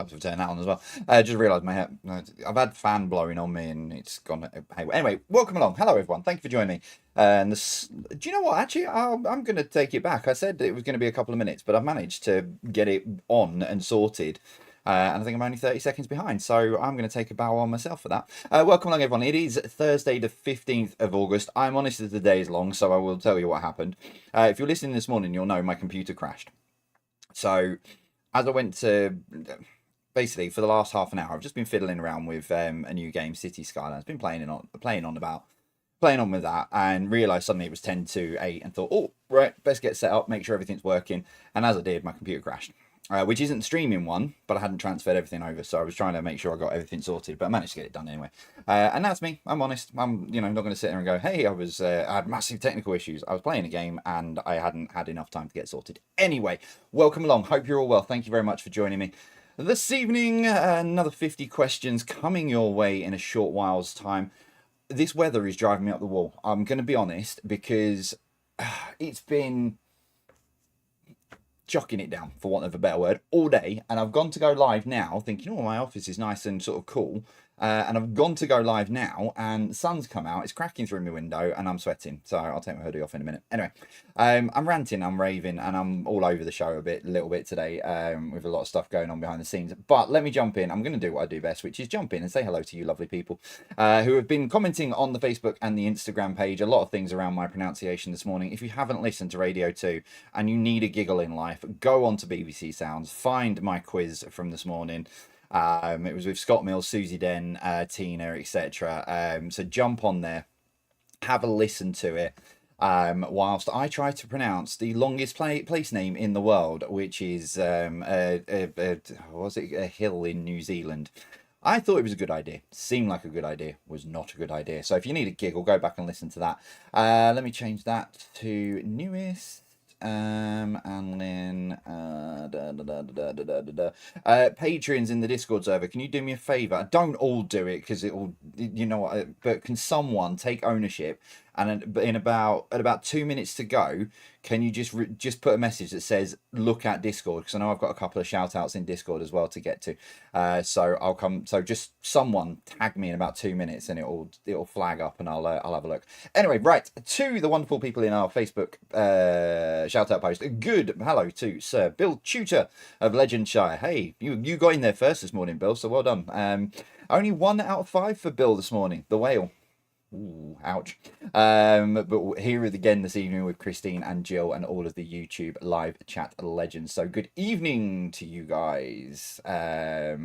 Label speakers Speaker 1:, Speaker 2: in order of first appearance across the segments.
Speaker 1: have to turn that on as well. Just realised my hair. I've had fan blowing on me and it's gone. Hey, anyway, welcome along. Hello, everyone. Thank you for joining me. And this, do you know what? Actually, I'm going to take it back. I said it was going to be a couple of minutes, but I've managed to get it on and sorted. And I think I'm only 30 seconds behind, so I'm going to take a bow on myself for that. Welcome along, everyone. It is Thursday, the 15th of August. I'm honest as the day is long, so I will tell you what happened. If you're listening this morning, you'll know my computer crashed. So, as I went to basically for the last half an hour, I've just been fiddling around with a new game, City Skylines. Been playing on with that, and realised suddenly it was 10 to 8, and thought, oh right, best get set up, make sure everything's working. And as I did, my computer crashed. Which isn't the streaming one, but I hadn't transferred everything over, so I was trying to make sure I got everything sorted, but I managed to get it done anyway. And that's me. I'm honest. I'm, not going to sit there and go, hey, I had massive technical issues. I was playing a game and I hadn't had enough time to get sorted. Anyway, welcome along. Hope you're all well. Thank you very much for joining me this evening. Another 50 questions coming your way in a short while's time. This weather is driving me up the wall. I'm going to be honest, because it's been chucking it down, for want of a better word, all day, and I've gone to go live now thinking, oh, my office is nice and sort of cool, and I've gone to go live now and the sun's come out, it's cracking through my window and I'm sweating, so I'll take my hoodie off in a minute. Anyway, I'm ranting, I'm raving, and I'm all over the show a little bit today, with a lot of stuff going on behind the scenes, but let me jump in. I'm going to do what I do best, which is jump in and say hello to you lovely people who have been commenting on the Facebook and the Instagram page. A lot of things around my pronunciation this morning. If you haven't listened to Radio 2 and you need a giggle in life, go on to BBC Sounds, find my quiz from this morning. It was with Scott Mills, Susie Den, Tina, etc. So jump on there, have a listen to it, whilst I try to pronounce the longest place name in the world, which is was it a hill in New Zealand. I thought it was a good idea. Seemed like a good idea. Was not a good idea. So if you need a giggle, go back and listen to that. Let me change that to newest. And then patrons in the Discord server, can you do me a favor? Don't all do it, because it will, but can someone take ownership, and at about 2 minutes to go, can you just put a message that says look at Discord, because I know I've got a couple of shout outs in Discord as well to get to, so I'll come. So just someone tag me in about 2 minutes and it'll flag up and I'll have a look. Anyway, right, to the wonderful people in our Facebook shout out post, good hello to Sir Bill Tutor of Legendshire. Hey, you got in there first this morning, Bill, so well done. Only 1 out of 5 for Bill this morning, the whale. Ooh, ouch. But here again this evening with Christine and Jill and all of the YouTube live chat legends. So good evening to you guys. I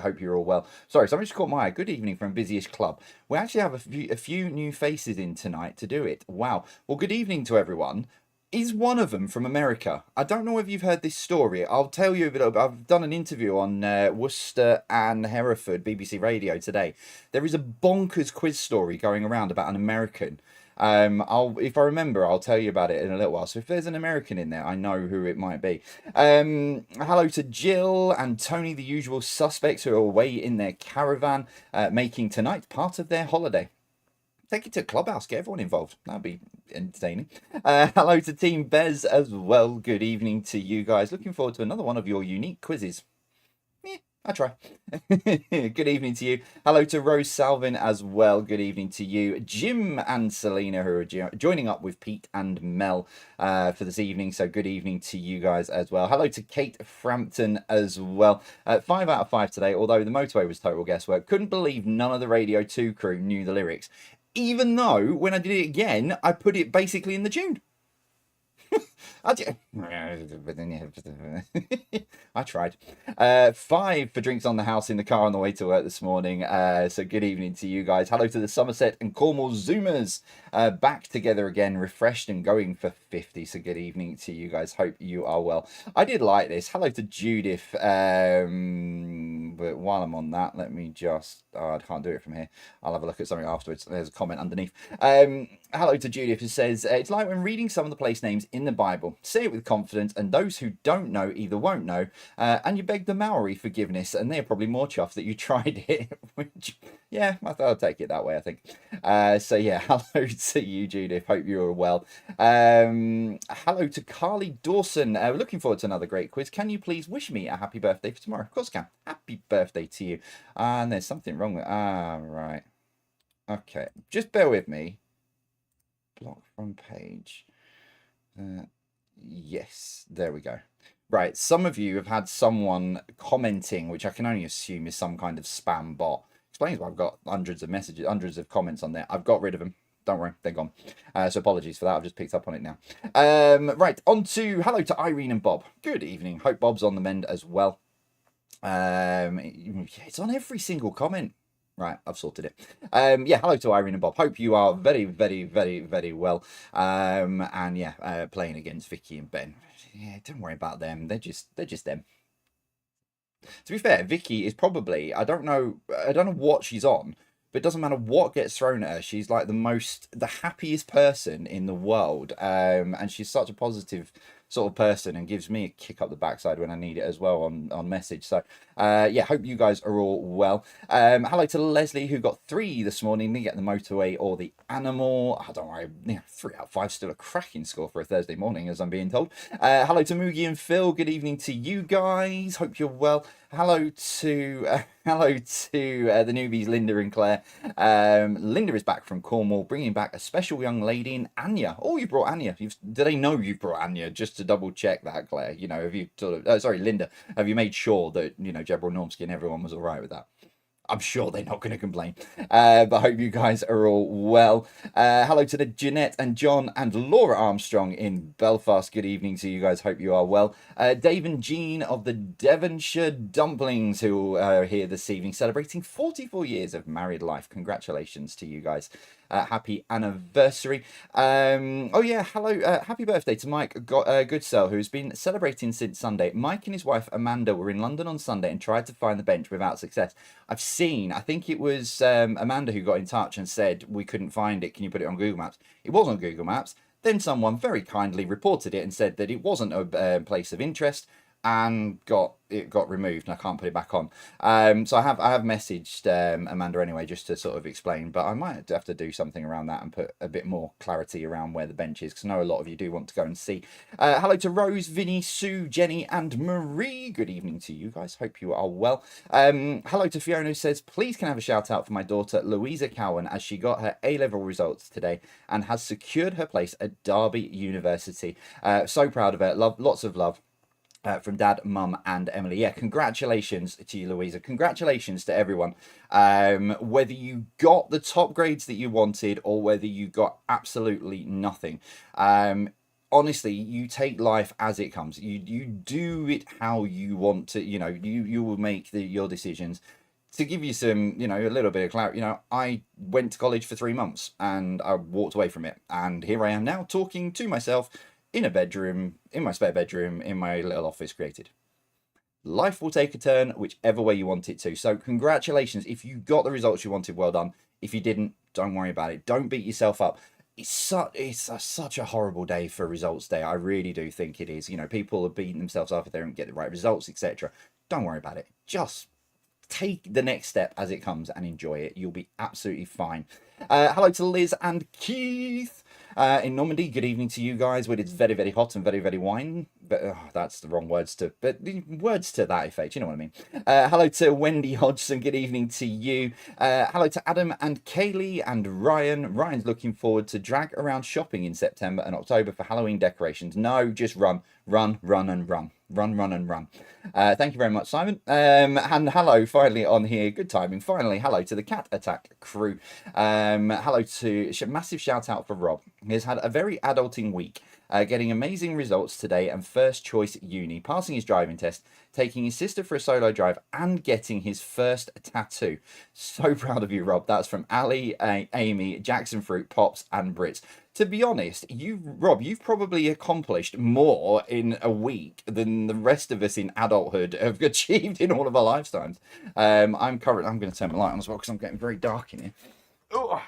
Speaker 1: hope you're all well. Sorry, somebody just caught my eye. Good evening from Busiest Club. We actually have a few new faces in tonight to do it. Wow. Well, good evening to everyone. Is one of them from America? I don't know if you've heard this story. I'll tell you a bit. I've done an interview on Worcester and Hereford, BBC Radio today. There is a bonkers quiz story going around about an American. If I remember, I'll tell you about it in a little while. So if there's an American in there, I know who it might be. Hello to Jill and Tony, the usual suspects who are away in their caravan, making tonight part of their holiday. Take it to a clubhouse, get everyone involved. That'd be entertaining. Hello to Team Bez as well. Good evening to you guys. Looking forward to another one of your unique quizzes. I try. Good evening to you. Hello to Rose Salvin as well. Good evening to you. Jim and Selena, who are joining up with Pete and Mel for this evening. So good evening to you guys as well. Hello to Kate Frampton as well. 5 out of 5 today, although the motorway was total guesswork. Couldn't believe none of the Radio 2 crew knew the lyrics. Even though, when I did it again, I put it basically in the tune. I tried. 5 for drinks on the house in the car on the way to work this morning. So good evening to you guys. Hello to the Somerset and Cornwall Zoomers. Back together again, refreshed and going for 50. So good evening to you guys. Hope you are well. I did like this. Hello to Judith. But while I'm on that, let me just... I can't do it from here. I'll have a look at something afterwards. There's a comment underneath. Hello to Judith, who says, it's like when reading some of the place names in the Bible. Say it with confidence, and those who don't know either won't know, and you beg the Maori forgiveness, and they're probably more chuffed that you tried it. Which, yeah, I'll take it that way, I think. So, yeah, hello to you, Judith. Hope you're well. Hello to Carly Dawson. Looking forward to another great quiz. Can you please wish me a happy birthday for tomorrow? Of course I can. Happy birthday to you. And there's something wrong with... right. Okay, just bear with me. Block from page. Yes, there we go. Right, some of you have had someone commenting, which I can only assume is some kind of spam bot. Explains why I've got hundreds of messages, hundreds of comments on there. I've got rid of them. Don't worry, they're gone. So apologies for that. I've just picked up on it now. Right, on to hello to Irene and Bob. Good evening. Hope Bob's on the mend as well. It's on every single comment. Right, I've sorted it. Yeah, hello to Irene and Bob. Hope you are very, very, very, very well. And yeah, playing against Vicky and Ben. Yeah, don't worry about them. They're just them. To be fair, Vicky is probably, I don't know what she's on, but it doesn't matter what gets thrown at her. She's like the happiest person in the world. And she's such a positive sort of person and gives me a kick up the backside when I need it as well on message. So yeah, hope you guys are all well. Hello to Leslie, who got 3 this morning. Didn't get the motorway or the animal. I don't worry, 3 out of 5 still a cracking score for a Thursday morning, as I'm being told. Hello to Moogie and Phil. Good evening to you guys. Hope you're well. Hello to the newbies, Linda and Claire. Linda is back from Cornwall, bringing back a special young lady in Anya. Oh, you brought Anya. Do they know you've brought Anya? Just to double check that, Claire. You know, have you sort of? Sorry, Linda. Have you made sure that Jebral Normsky and everyone was all right with that? I'm sure they're not going to complain. But I hope you guys are all well. Hello to the Jeanette and John and Laura Armstrong in Belfast. Good evening to you guys. Hope you are well. Dave and Jean of the Devonshire Dumplings, who are here this evening celebrating 44 years of married life. Congratulations to you guys. Happy anniversary. Oh yeah, hello, happy birthday to Mike Goodsell, who's been celebrating since Sunday. Mike and his wife Amanda were in London on Sunday and tried to find the bench without success. I think it was Amanda who got in touch and said, we couldn't find it, can you put it on Google Maps? It was on Google Maps. Then someone very kindly reported it and said that it wasn't a place of interest, and it got removed, and I can't put it back on. So I have messaged Amanda anyway, just to sort of explain, but I might have to do something around that and put a bit more clarity around where the bench is, because I know a lot of you do want to go and see. Hello to Rose, Vinny, Sue, Jenny and Marie. Good evening to you guys. Hope you are well. Hello to Fiona, who says, please can I have a shout out for my daughter Louisa Cowan, as she got her A-level results today and has secured her place at Derby University. So proud of her. Lots of love. From Dad, Mum and Emily. Yeah, congratulations to you, Louisa. Congratulations to everyone. Whether you got the top grades that you wanted or whether you got absolutely nothing. Honestly, you take life as it comes. You do it how you want to, you will make your decisions. To give you some, a little bit of clarity, I went to college for 3 months and I walked away from it. And here I am now talking to myself in a bedroom, in my spare bedroom, in my little office created. Life will take a turn whichever way you want it to. So congratulations. If you got the results you wanted, well done. If you didn't, don't worry about it. Don't beat yourself up. It's such a horrible day for results day. I really do think it is. People are beating themselves up if they don't get the right results, etc. Don't worry about it. Just take the next step as it comes and enjoy it. You'll be absolutely fine. Hello to Liz and Keith. In Normandy, good evening to you guys, where it's very, very hot and very, very wine. But that's the wrong words but the words to that effect, you know what I mean. Hello to Wendy Hodgson, good evening to you. Hello to Adam and Kaylee and Ryan. Ryan's looking forward to drag around shopping in September and October for Halloween decorations. No, just run and run. Thank you very much, Simon. And hello, finally on here, good timing. Finally, hello to the Cat Attack crew. Hello to massive shout out for Rob. He's had a very adulting week, getting amazing results today and first choice uni, passing his driving test, taking his sister for a solo drive and getting his first tattoo. So proud of you, Rob. That's from Ali, Amy, Jackson Fruit, Pops and Brits. To be honest, Rob, you've probably accomplished more in a week than the rest of us in adulthood have achieved in all of our lifetimes. I'm going to turn my light on as well because I'm getting very dark in here. Oh.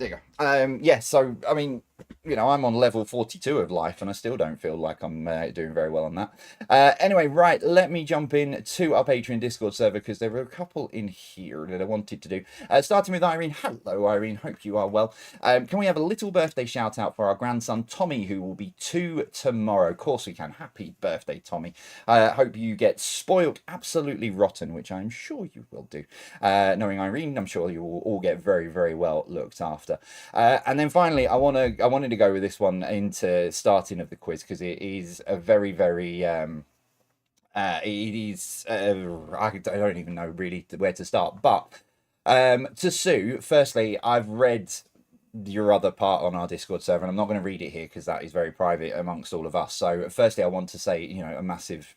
Speaker 1: There you go. Yeah, so I mean, I'm on level 42 of life, and I still don't feel like I'm doing very well on that. Anyway, right, let me jump in to our Patreon Discord server because there were a couple in here that I wanted to do. Starting with Irene. Hello, Irene. Hope you are well. Can we have a little birthday shout out for our grandson Tommy, who will be 2 tomorrow? Of course we can. Happy birthday, Tommy. Hope you get spoiled absolutely rotten, which I'm sure you will do. Knowing Irene, I'm sure you will all get very, very well looked after. And then finally, I wanted to go with this one into starting of the quiz because it is a very, very it is I don't even know really where to start. But to Sue, firstly, I've read your other part on our Discord server, and I'm not going to read it here because that is very private amongst all of us. So firstly, I want to say a massive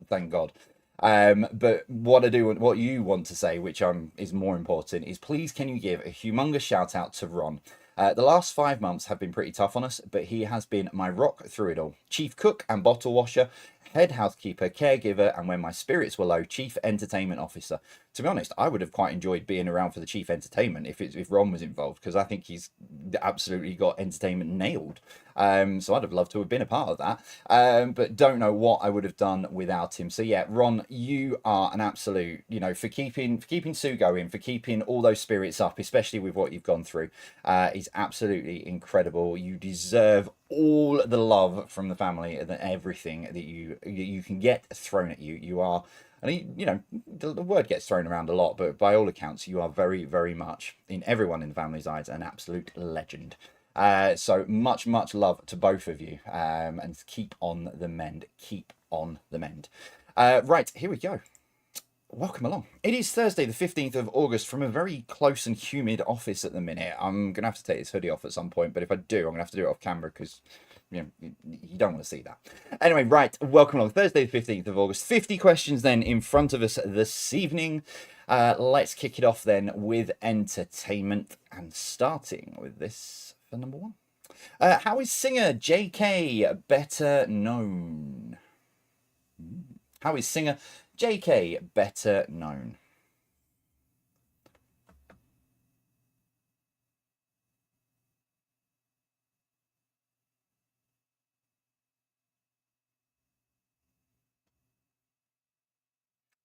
Speaker 1: thank God. But what you want to say, which is more important, is please can you give a humongous shout out to Ron. The last 5 months have been pretty tough on us, but he has been my rock through it all. Chief cook and bottle washer, head housekeeper, caregiver, and when my spirits were low, chief entertainment officer. To be honest, I would have quite enjoyed being around for the chief entertainment if Ron was involved, because I think he's absolutely got entertainment nailed. So I'd have loved to have been a part of that. But don't know what I would have done without him. So yeah, Ron, you are an absolute, for keeping Sue going, for keeping all those spirits up, especially with what you've gone through, is absolutely incredible. You deserve all the love from the family and everything that you can get thrown at you. You are, and the word gets thrown around a lot, but by all accounts, you are very, very much, in everyone in the family's eyes, an absolute legend. So much, much love to both of you, and keep on the mend. Keep on the mend. Right, here we go. Welcome along. It is Thursday, the 15th of August, from a very close and humid office at the minute. I'm going to have to take this hoodie off at some point, but if I do, I'm going to have to do it off camera because you don't want to see that. Anyway, right, welcome along. Thursday, the 15th of August. 50 questions then in front of us this evening. Let's kick it off then with entertainment, and starting with this for number one. How is singer J.K. better known? How is singer J.K. better known?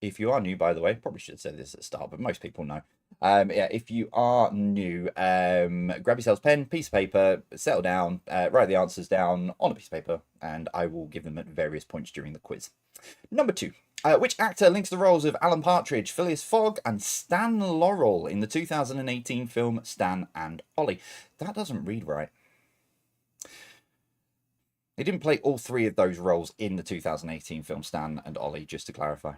Speaker 1: If you are new, by the way, probably should have said this at the start, but most people know. Yeah, if you are new, grab yourselves a pen, piece of paper, settle down, write the answers down on a piece of paper, and I will give them at various points during the quiz. Number two. Which actor links the roles of Alan Partridge, Phileas Fogg, and Stan Laurel in the 2018 film Stan and Ollie? That doesn't read right. He didn't play all three of those roles in the 2018 film Stan and Ollie, just to clarify.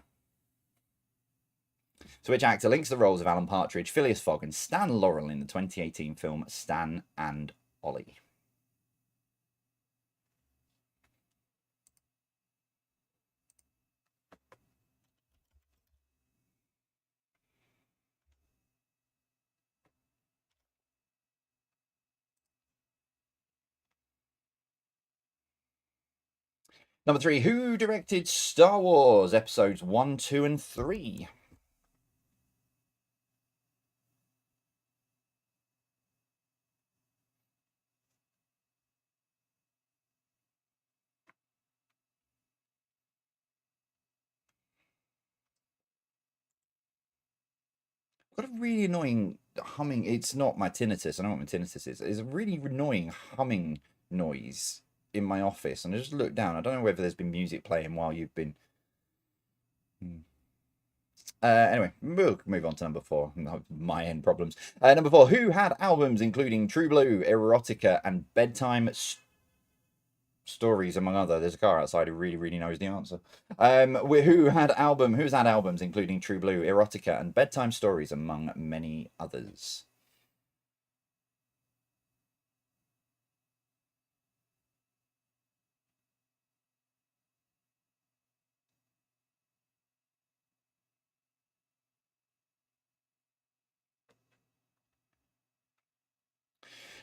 Speaker 1: So which actor links the roles of Alan Partridge, Phileas Fogg, and Stan Laurel in the 2018 film Stan and Ollie? Number three, who directed Star Wars episodes 1, 2, and 3? Got a really annoying humming. It's not my tinnitus. I know what my tinnitus is. It's a really annoying humming noise in my office. And I just looked down. I don't know whether there's been music playing while you've been. Anyway, we'll move on to number four. My end problems. Number four, who had albums including True Blue, Erotica, and Bedtime Stories, among other? There's a car outside who really, really knows the answer. Who's had albums including True Blue, Erotica, and Bedtime Stories, among many others?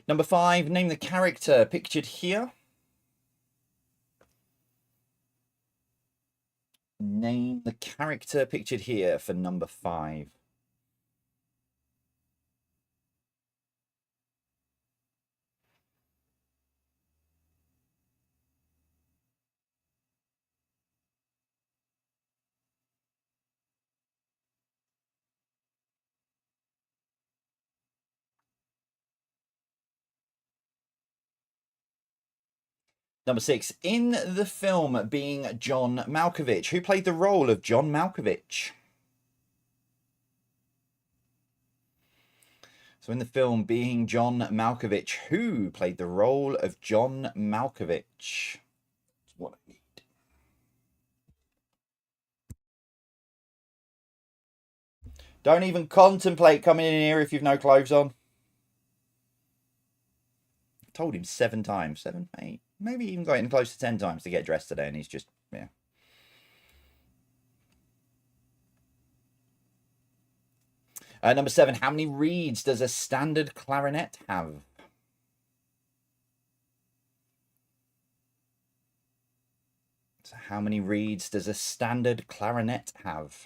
Speaker 1: Number five, name the character pictured here. Name the character pictured here for number five. Number 6. In the film Being John Malkovich, who played the role of John Malkovich? So in the film Being John Malkovich, who played the role of John Malkovich? That's what I need. Don't even contemplate coming in here if you've no clothes on. I told him 7 times. 7, 8. Maybe even got in close to 10 times to get dressed today, and he's just, yeah. Number 7. How many reeds does a standard clarinet have? So how many reeds does a standard clarinet have?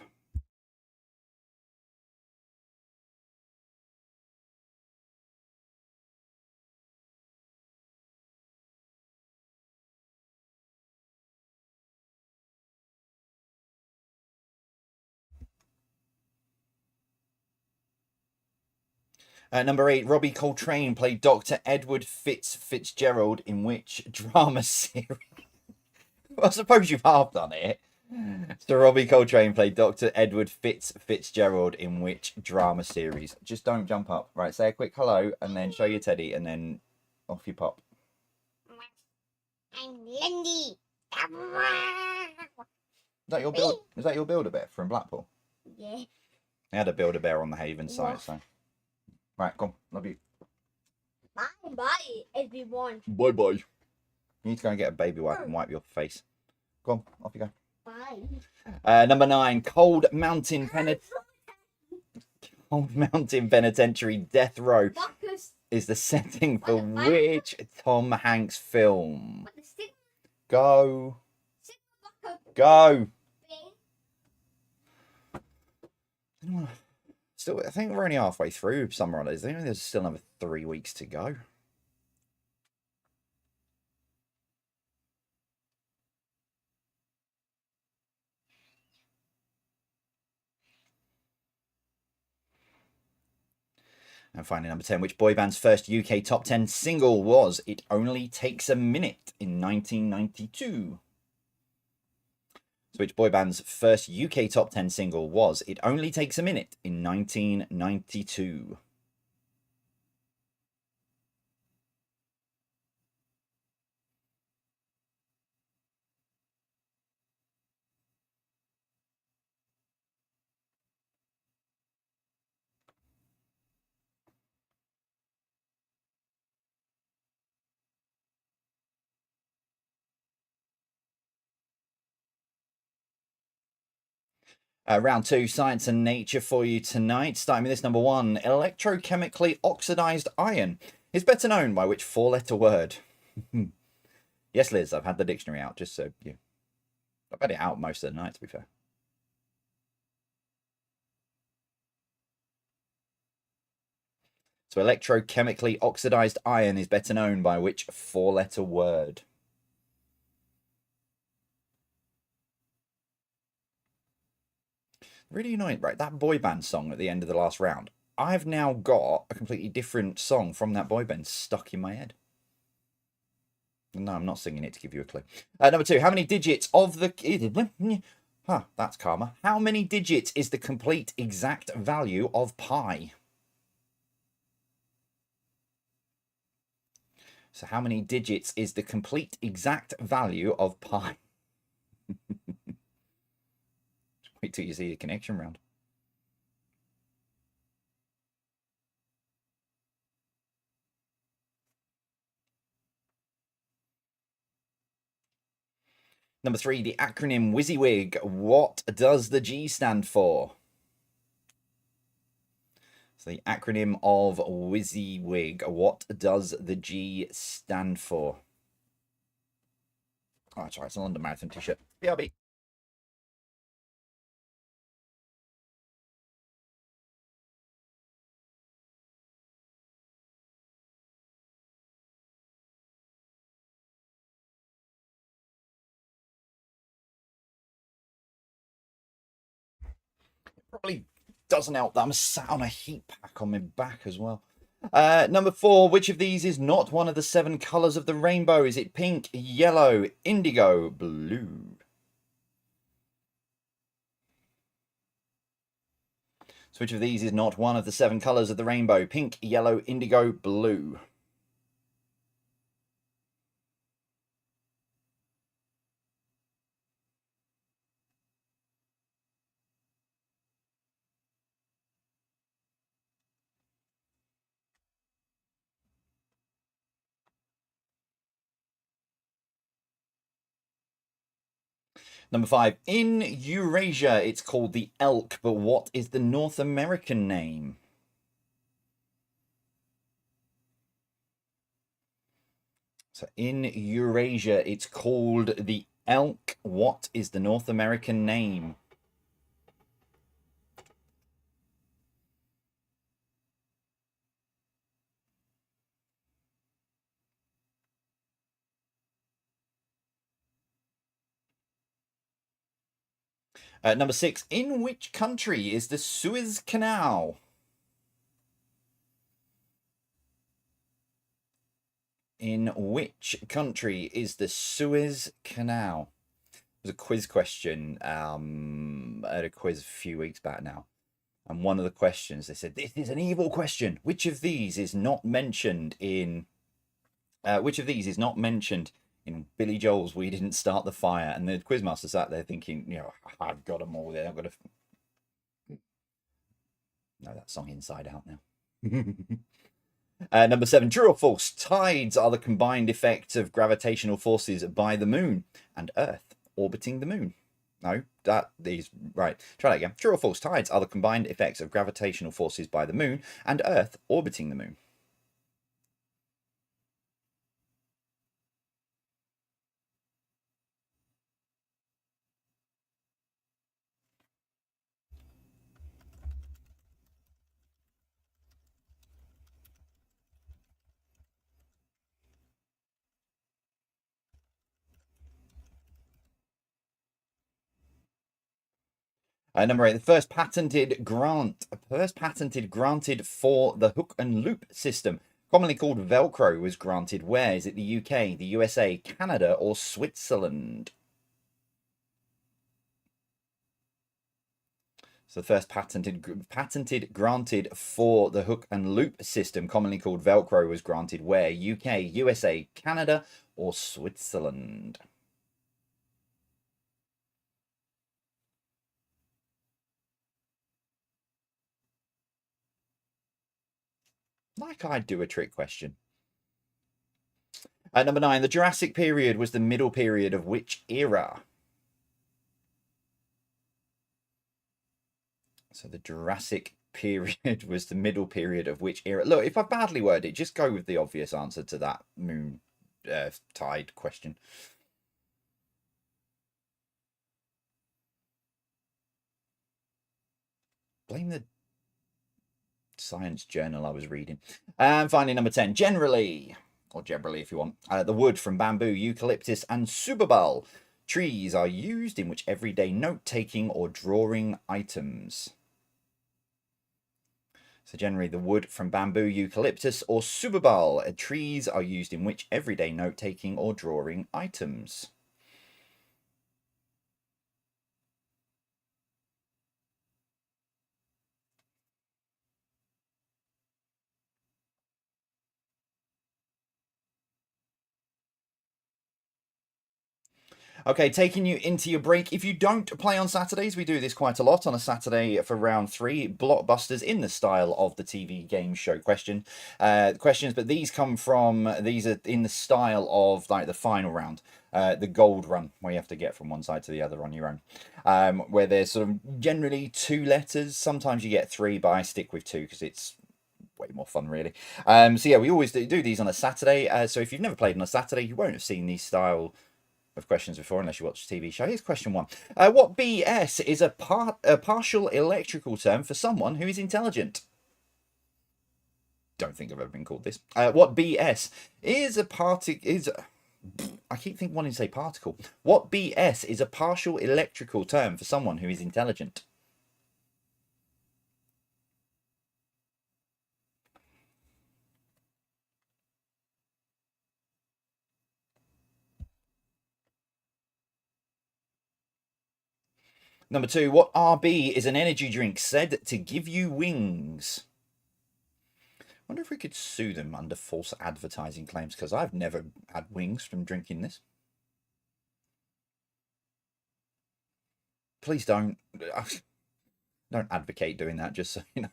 Speaker 1: Number 8, Robbie Coltrane played Dr. Edward Fitzgerald in which drama series? Well, I suppose you've half done it. So Robbie Coltrane played Dr. Edward Fitzgerald in which drama series? Just don't jump up. Right, say a quick hello and then show your teddy and then off you pop. I'm Lindy. Is that your Build-A-Bear from Blackpool? Yeah. I had a Build-A-Bear on the Haven site, so. Right, come on. Love you.
Speaker 2: Bye, everyone.
Speaker 1: Bye-bye. You need to go and get a baby wipe and wipe your face. Go on, off you go. Bye. Number 9, Cold Mountain Penitentiary Death Row is the setting for which Tom Hanks film? Go. Go. Still, I think we're only halfway through Summer Holidays. I think there's still another 3 weeks to go. And finally, number 10, which boy band's first UK top 10 single was It Only Takes a Minute in 1992? So which boy band's first UK top 10 single was It Only Takes a Minute in 1992? Round 2, science and nature for you tonight. Starting with this, number 1, electrochemically oxidized iron is better known by which 4-letter word? Yes, Liz, I've had the dictionary out, just so you. I've had it out most of the night, to be fair. So electrochemically oxidized iron is better known by which 4-letter word? Really annoying, right? That boy band song at the end of the last round. I've now got a completely different song from that boy band stuck in my head. No, I'm not singing it to give you a clue. Number 2, how many digits of the... that's karma. How many digits is the complete exact value of pi? So how many digits is the complete exact value of pi? Wait till you see the connection round. Number 3, the acronym WYSIWYG. What does the G stand for? So the acronym of WYSIWYG. What does the G stand for? Oh, that's right. It's a London Marathon t-shirt. BRB. Probably doesn't help that I'm sat on a heat pack on my back as well. Number 4, which of these is not one of the 7 colours of the rainbow? Is it pink, yellow, indigo, blue? So which of these is not one of the 7 colours of the rainbow? Pink, yellow, indigo, blue. Number 5, in Eurasia it's called the elk, but what is the North American name? So in Eurasia it's called the elk. What is the North American name? Number 6, in which country is the Suez Canal? In which country is the Suez Canal? It was a quiz question. I had a quiz a few weeks back now. And one of the questions, they said, this is an evil question. Which of these is not mentioned in... which of these is not mentioned in Billy Joel's We Didn't Start the Fire? And the quizmaster sat there thinking, you know, I've got them all there. I've got to... know that song inside out now. Number 7, true or false? Tides are the combined effects of gravitational forces by the moon and Earth orbiting the moon. No, right. Try that again. True or false? Tides are the combined effects of gravitational forces by the moon and Earth orbiting the moon. Number 8, the first patented granted for the hook and loop system, commonly called Velcro, was granted where? Is it the UK, the USA, Canada, or Switzerland? So the first patented granted for the hook and loop system, commonly called Velcro, was granted where? UK, USA, Canada, or Switzerland? Like I'd do a trick question. Number 9, the Jurassic period was the middle period of which era? So the Jurassic period was the middle period of which era? Look, if I badly word it, just go with the obvious answer to that moon tide question. Blame the science journal I was reading. And finally, number 10, generally, or generally if you want, the wood from bamboo, eucalyptus, and subabal trees are used in which everyday note-taking or drawing items? So generally, the wood from bamboo, eucalyptus, or subabal trees are used in which everyday note-taking or drawing items? Okay, taking you into your break. If you don't play on Saturdays, we do this quite a lot on a Saturday for round 3. Blockbusters in the style of the TV game show questions, but these are in the style of like the final round. The gold run, where you have to get from one side to the other on your own, where there's sort of generally 2 letters. Sometimes you get 3, but I stick with 2 because it's way more fun, really. So yeah, we always do these on a Saturday. So if you've never played on a Saturday, you won't have seen these style of questions before unless you watch the TV show. Here's question 1. What BS is a partial electrical term for someone who is intelligent? Don't think I've ever been called this. What BS is I keep wanting to say particle. What BS is a partial electrical term for someone who is intelligent? Number 2, what RB is an energy drink said to give you wings? Wonder if we could sue them under false advertising claims, because I've never had wings from drinking this. Please don't. Don't advocate doing that, just so you know.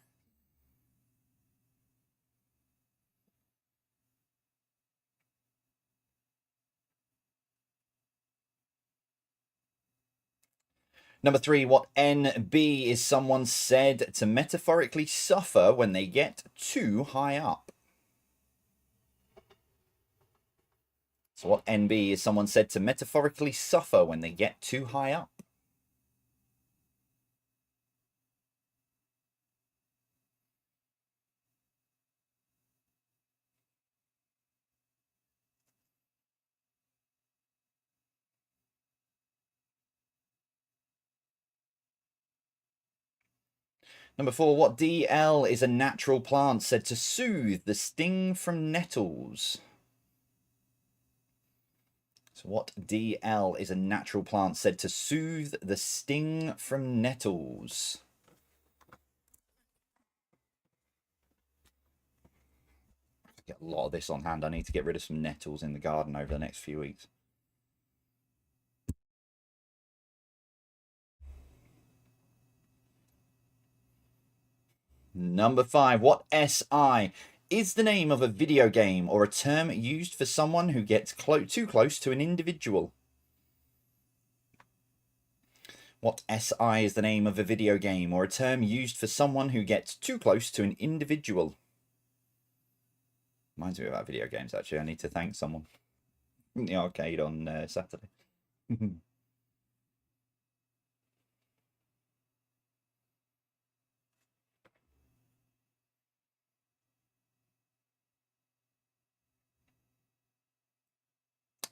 Speaker 1: Number 3, what NB is someone said to metaphorically suffer when they get too high up? So what NB is someone said to metaphorically suffer when they get too high up? Number 4, what DL is a natural plant said to soothe the sting from nettles? So what DL is a natural plant said to soothe the sting from nettles? I get a lot of this on hand. I need to get rid of some nettles in the garden over the next few weeks. Number 5, what SI is the name of a video game or a term used for someone who gets too close to an individual? What SI is the name of a video game or a term used for someone who gets too close to an individual? Reminds me about video games, actually. I need to thank someone in the arcade on Saturday.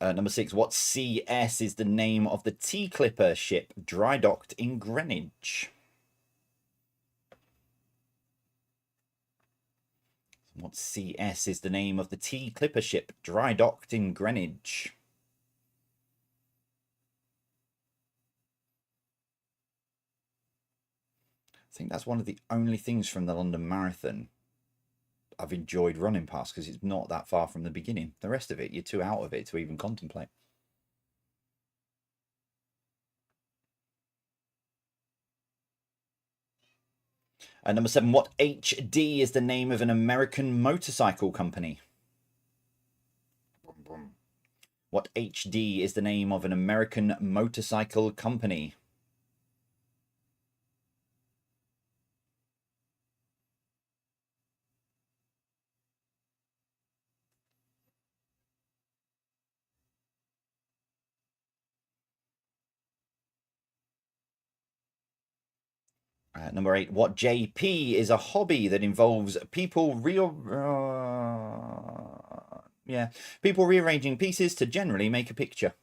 Speaker 1: Number 6, what CS is the name of the Tea Clipper ship dry docked in Greenwich? What CS is the name of the Tea Clipper ship dry docked in Greenwich? I think that's one of the only things from the London Marathon I've enjoyed running past, because it's not that far from the beginning. The rest of it, you're too out of it to even contemplate. Number 7, what HD is the name of an American motorcycle company? What HD is the name of an American motorcycle company? Number 8, what JP is a hobby that involves people people rearranging pieces to generally make a picture?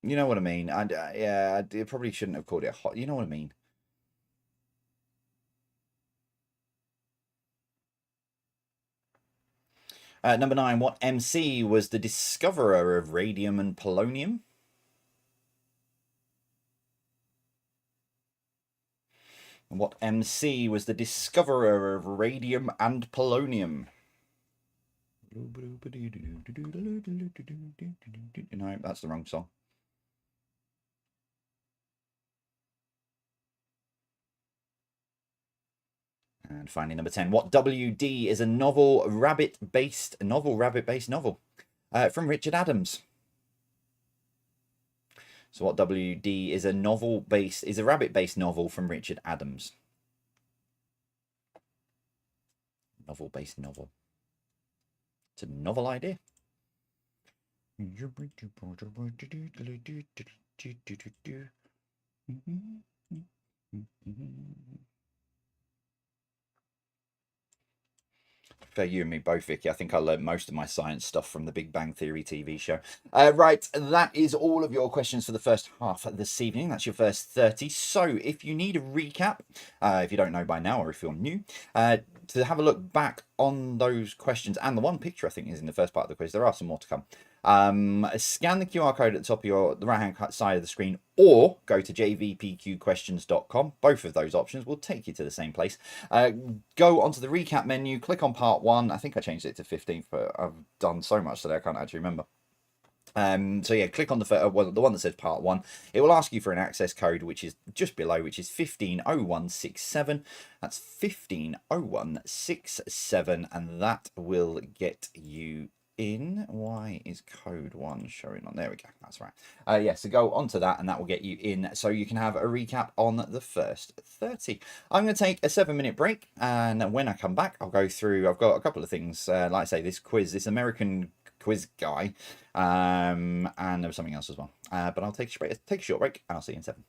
Speaker 1: You know what I mean? Yeah, I probably shouldn't have called it a hot. You know what I mean? Number 9, what MC was the discoverer of radium and polonium? And what MC was the discoverer of radium and polonium? No, that's the wrong song. And finally, number 10, what WD is a novel rabbit-based novel from Richard Adams? So what WD is a rabbit-based novel from Richard Adams? Novel-based novel. It's a novel idea. For you and me both, Vicky. I think I learned most of my science stuff from the Big Bang Theory TV show. Right, that is all of your questions for the first half of this evening. That's your first 30. So if you need a recap, if you don't know by now or if you're new, to have a look back on those questions and the one picture I think is in the first part of the quiz, there are some more to come. Scan the QR code at the top of the right hand side of the screen, or go to jvpqquestions.com. Both of those options will take you to the same place. Go onto the recap menu, click on part 1. I think I changed it to 15th, but I've done so much today I can't actually remember. So yeah, click on the one that says part 1. It will ask you for an access code, which is just below, which is 150167. That's 150167, and that will get you in. Why is code 1 showing on? There we go, that's right. Yeah, so go onto that and that will get you in, so you can have a recap on the first 30. I'm going to take a 7-minute break, and when I come back I'll go through, I've got a couple of things, like I say, this quiz, this American quiz guy, and there was something else as well, but I'll take a short break and I'll see you in 7.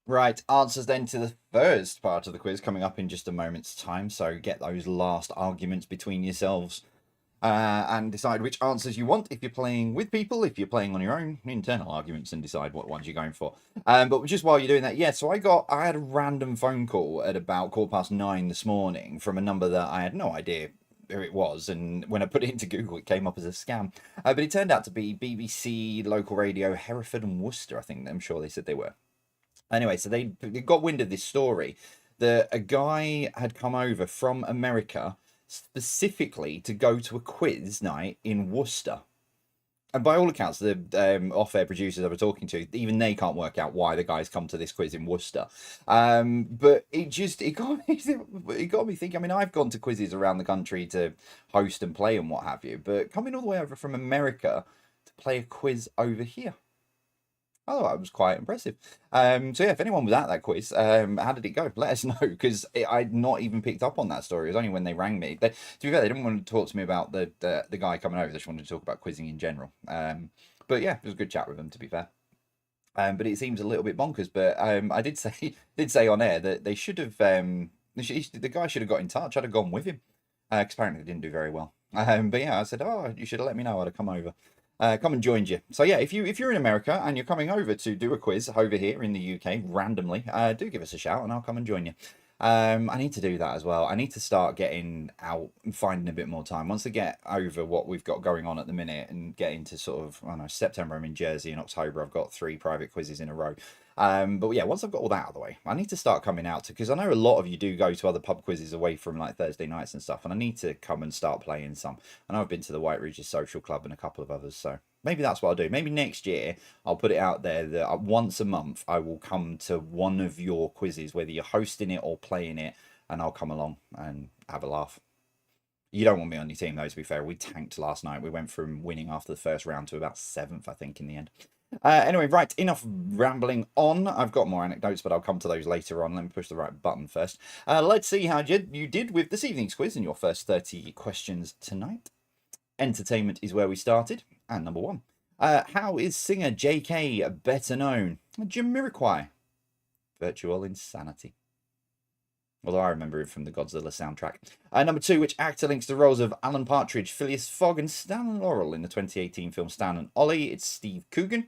Speaker 1: Right, answers then to the first part of the quiz coming up in just a moment's time. So get those last arguments between yourselves and decide which answers you want. If you're playing with people, if you're playing on your own, internal arguments, and decide what ones you're going for. But just while you're doing that, yeah. So I had a random phone call at about 9:15 this morning from a number that I had no idea who it was, and when I put it into Google, it came up as a scam. But it turned out to be BBC local radio, Hereford and Worcester. I think I'm sure they said they were. Anyway, so they got wind of this story that a guy had come over from America specifically to go to a quiz night in Worcester. And by all accounts, the off-air producers I was talking to, even they can't work out why the guy's come to this quiz in Worcester. But it got me thinking. I mean, I've gone to quizzes around the country to host and play and what have you, but coming all the way over from America to play a quiz over here. Oh, that was quite impressive. So yeah, if anyone was at that quiz, how did it go? Let us know, because I'd not even picked up on that story. It was only when they rang me. To be fair, they didn't want to talk to me about the guy coming over. They just wanted to talk about quizzing in general. But yeah, it was a good chat with them, to be fair. But it seems a little bit bonkers. But I did say on air that they should have the guy should have got in touch. I'd have gone with him. Because apparently they didn't do very well. But yeah, I said, oh, you should have let me know. I'd have come over. Come and joined you. So yeah, if you're in America and you're coming over to do a quiz over here in the UK randomly, do give us a shout and I'll come and join you. I need to do that as well. I need to start getting out and finding a bit more time. Once I get over what we've got going on at the minute and get into sort of, I don't know, September I'm in Jersey, in October I've got 3 private quizzes in a row. But yeah, once I've got all that out of the way, I need to start coming out to, because I know a lot of you do go to other pub quizzes away from like Thursday nights and stuff, and I need to come and start playing some. I know I've been to the White Ridges Social Club and a couple of others, so maybe that's what I'll do. Maybe next year I'll put it out there that once a month I will come to one of your quizzes, whether you're hosting it or playing it, and I'll come along and have a laugh. You don't want me on your team though, to be fair. We tanked last night. We went from winning after the first round to about 7th, I think, in the end. Anyway, right, enough rambling on. I've got more anecdotes, but I'll come to those later on. Let me push the right button first. Let's see how you did with this evening's quiz and your first 30 questions tonight. Entertainment is where we started. And number 1. How is singer J.K. better known? Jamiroquai. Virtual Insanity. Although I remember it from the Godzilla soundtrack. Number 2, which actor links the roles of Alan Partridge, Phileas Fogg, and Stan Laurel in the 2018 film Stan and Ollie? It's Steve Coogan.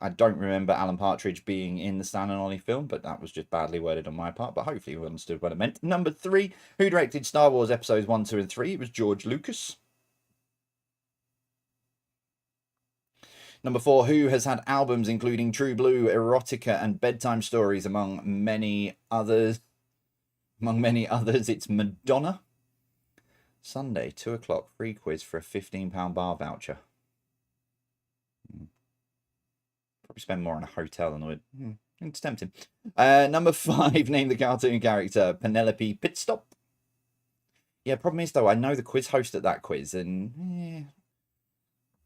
Speaker 1: I don't remember Alan Partridge being in the Stan and Ollie film, but that was just badly worded on my part. But hopefully you understood what I meant. Number 3, who directed Star Wars Episodes 1, 2, and 3? It was George Lucas. Number 4, who has had albums including True Blue, Erotica, and Bedtime Stories, among many others? It's Madonna. Sunday, 2 o'clock, free quiz for a £15 bar voucher. Probably spend more on a hotel than I would. It's tempting. Number 5, name the cartoon character. Penelope Pitstop. Yeah, problem is, though, I know the quiz host at that quiz, and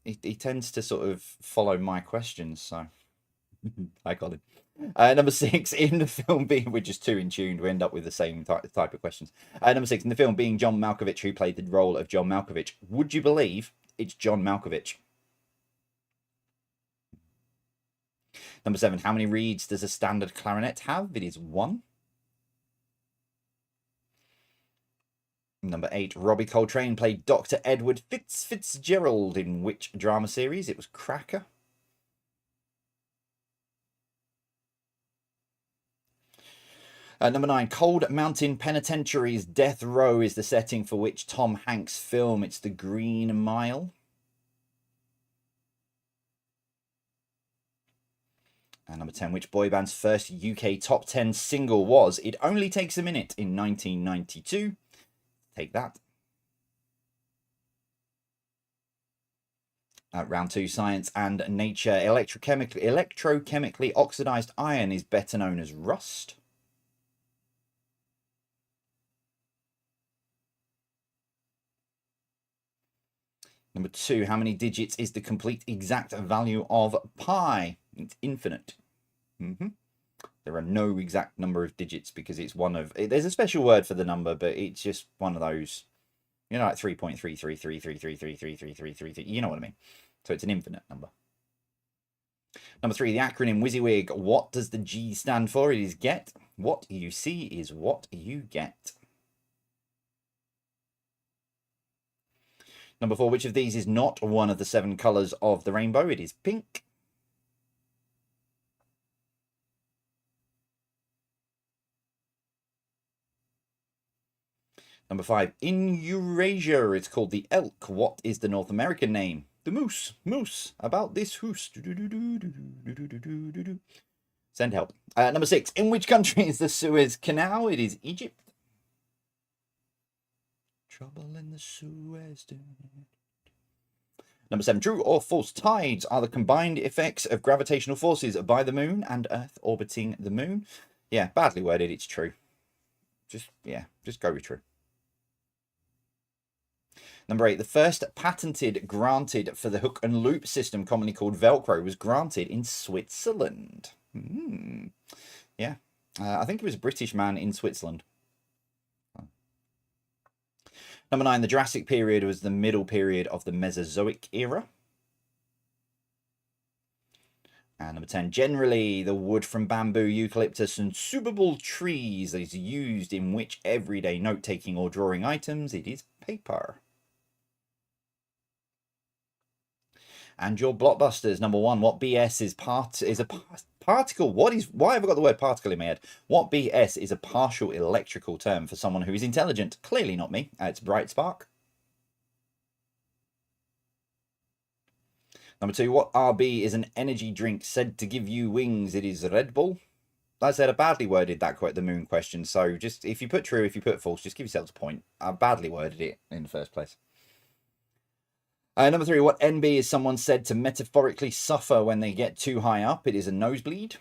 Speaker 1: he tends to sort of follow my questions, so I got him. Number 6, in the film being, we're just too in tune, we end up with the same type of questions. Number 6, in the film being John Malkovich, who played the role of John Malkovich? Would you believe it's John Malkovich? Number 7, how many reeds does a standard clarinet have? It is 1. Number 8, Robbie Coltrane played Dr. Edward Fitzgerald in which drama series? It was Cracker. Number 9, Cold Mountain Penitentiary's Death Row is the setting for which Tom Hanks film? It's The Green Mile. And number 10, which boy band's first UK top 10 single was It Only Takes a Minute in 1992? Take that. Round 2, science and nature. Electrochemically oxidized iron is better known as rust. Number 2, how many digits is the complete exact value of pi? It's infinite. There are no exact number of digits because it's one of... There's a special word for the number, but it's just one of those... You know, like 3.33333333333. You know what I mean? So it's an infinite number. Number 3, the acronym WYSIWYG. What does the G stand for? It is get. What you see is what you get. Number 4, which of these is not one of the 7 colours of the rainbow? It is pink. Number 5, in Eurasia, it's called the elk. What is the North American name? The moose. Moose. About this hoose. Send help. Number 6, in which country is the Suez Canal? It is Egypt. Trouble in the Suez. Number 7, true or false? Tides are the combined effects of gravitational forces by the moon and Earth orbiting the moon. Yeah, badly worded. It's true. Just go with true. Number 8, the first patented granted for the hook and loop system, commonly called Velcro, was granted in Switzerland. Yeah, I think it was a British man in Switzerland. Number 9, the Jurassic period was the middle period of the Mesozoic era. And number 10, generally the wood from bamboo, eucalyptus and suitable trees is used in which everyday note-taking or drawing items? It is paper. And your blockbusters. Number 1, what BS is a particle? Why have I got the word particle in my head? What BS is a partial electrical term for someone who is intelligent? Clearly not me. It's bright spark. Number 2, what RB is an energy drink said to give you wings? It is Red Bull. Like I said, I badly worded the moon question, so just if you put true, if you put false, just give yourselves a point. I badly worded it in the first place. Number 3, what NB is someone said to metaphorically suffer when they get too high up? It is a nosebleed.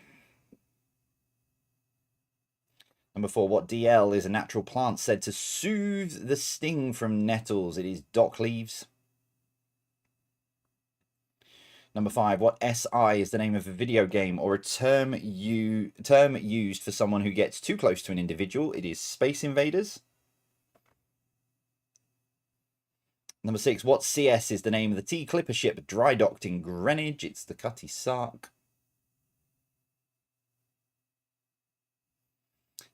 Speaker 1: Number 4, what DL is a natural plant said to soothe the sting from nettles? It is dock leaves. Number 5, what SI is the name of a video game or a term used for someone who gets too close to an individual? It is Space Invaders. Number 6, what CS is the name of the T Clipper ship dry docked in Greenwich? It's the Cutty Sark.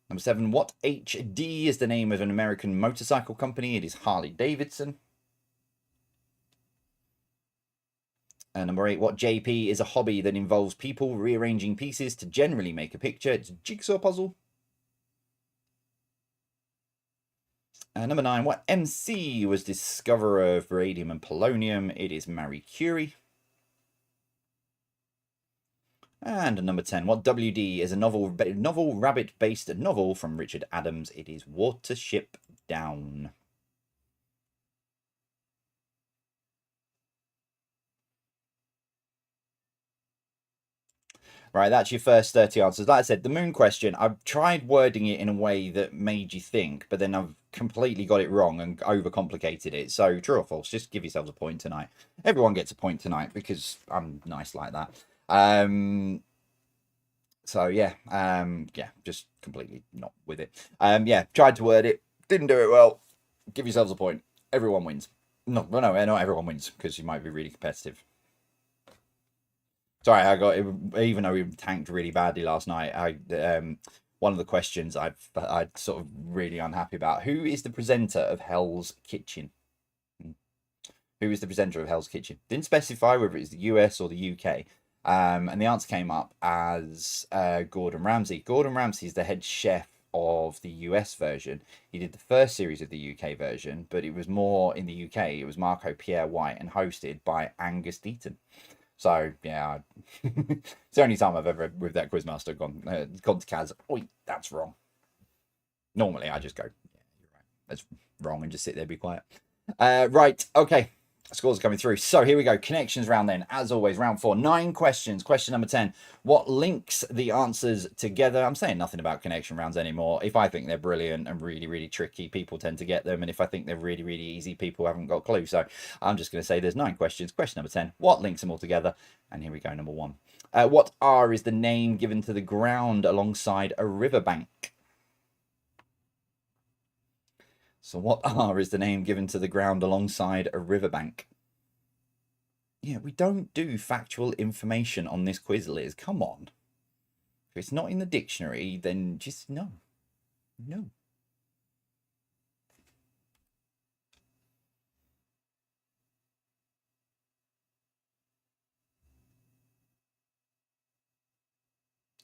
Speaker 1: Number 7, what HD is the name of an American motorcycle company? It is Harley Davidson. Number 8, what JP is a hobby that involves people rearranging pieces to generally make a picture? It's a jigsaw puzzle. Number 9, what MC was discoverer of radium and polonium? It is Marie Curie. And number 10, what WD is a novel rabbit-based novel from Richard Adams? It is Watership Down. Right, that's your first 30 answers. Like I said, the moon question, I've tried wording it in a way that made you think, but then I've completely got it wrong and overcomplicated it. So, true or false, just give yourselves a point tonight. Everyone gets a point tonight because I'm nice like that. So, yeah, just completely not with it. Yeah, tried to word it, didn't do it well. Give yourselves a point. Everyone wins. No, not everyone wins because you might be really competitive. Sorry, I got even though we tanked really badly last night. One of the questions I'd sort of really unhappy about. Who is the presenter of Hell's Kitchen? Who is the presenter of Hell's Kitchen? Didn't specify whether it's the US or the UK. And the answer came up as Gordon Ramsay. Gordon Ramsay is the head chef of the US version. He did the first series of the UK version, but it was more in the UK. It was Marco Pierre White and hosted by Angus Deaton. So, yeah, it's the only time I've ever, with that Quizmaster, gone to Kaz, oi, that's wrong. Normally, I just go, yeah, you're right, that's wrong, and just sit there, be quiet. Right, okay, scores are coming through. So, here we go, connections round then. As always, round 4, 9 questions. Question number 10, what links the answers together? I'm saying nothing about connection rounds anymore. If I think they're brilliant and really, really tricky, people tend to get them. And if I think they're really, really easy, people haven't got a clue. So, I'm just going to say there's 9 questions. Question number 10, what links them all together? And here we go, number 1. What R is the name given to the ground alongside a riverbank? So what R is the name given to the ground alongside a riverbank? Yeah, we don't do factual information on this quiz, Liz. Come on. If it's not in the dictionary, then just no. No.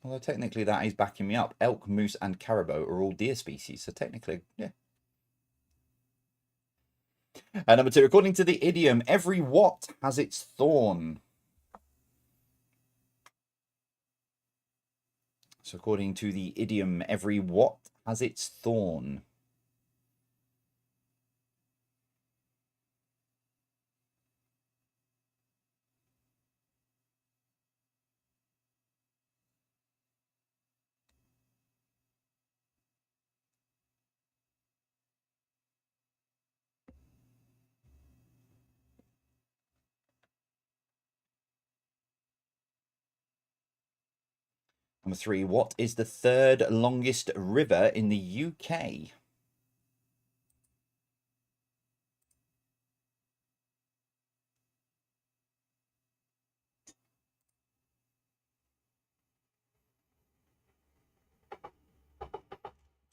Speaker 1: Although technically that is backing me up. Elk, moose, and caribou are all deer species, so technically, yeah. Number 2, according to the idiom, every what has its thorn. So according to the idiom, every what has its thorn. Number 3, what is the third longest river in the UK?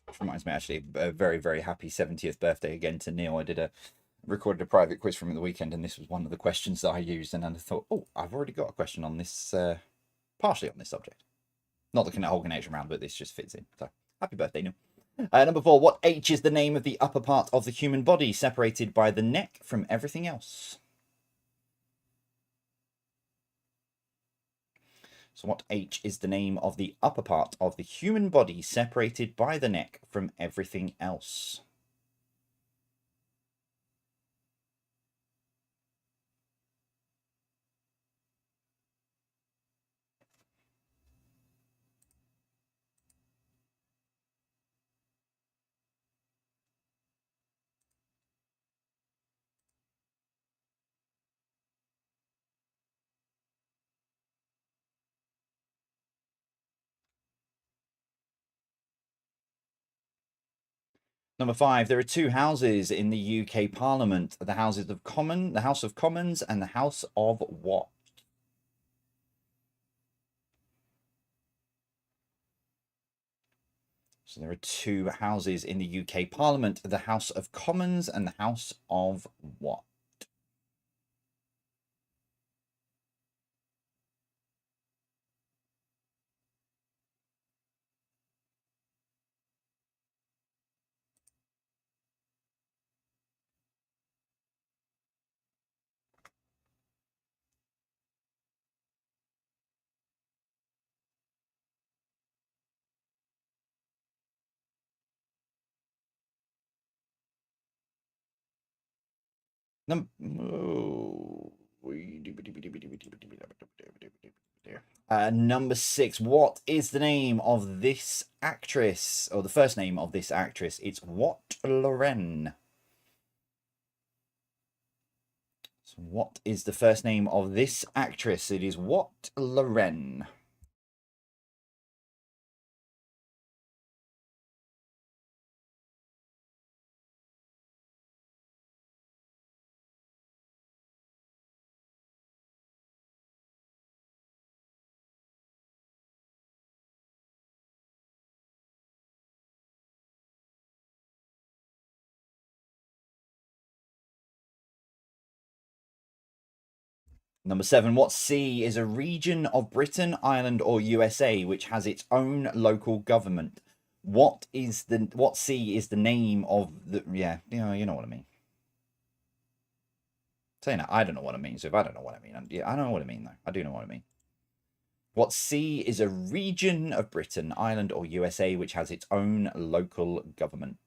Speaker 1: Which reminds me, actually, a very, very happy 70th birthday again to Neil. I recorded a private quiz from him at the weekend, and this was one of the questions that I used. And then I thought, oh, I've already got a question on this, partially on this subject. Not the whole connection round, but this just fits in. So, happy birthday, Neil. Number 4, what H is the name of the upper part of the human body separated by the neck from everything else? So what H is the name of the upper part of the human body separated by the neck from everything else? Number 5, there are two houses in the UK Parliament: the House of Commons, and the House of what? So there are two houses in the UK Parliament: the House of Commons and the House of what? Number 6, what is the name of this actress, or the first name of this actress? It's What Loren. So what is the first name of this actress? It is What Loren. Number 7, what sea is a region of Britain, Ireland, or USA which has its own local government? What sea is the name of the, yeah, you know what I mean. Saying that, I don't know what it means. So if I don't know what I mean, yeah, I don't know what I mean though. I do know what I mean. What sea is a region of Britain, Ireland, or USA which has its own local government?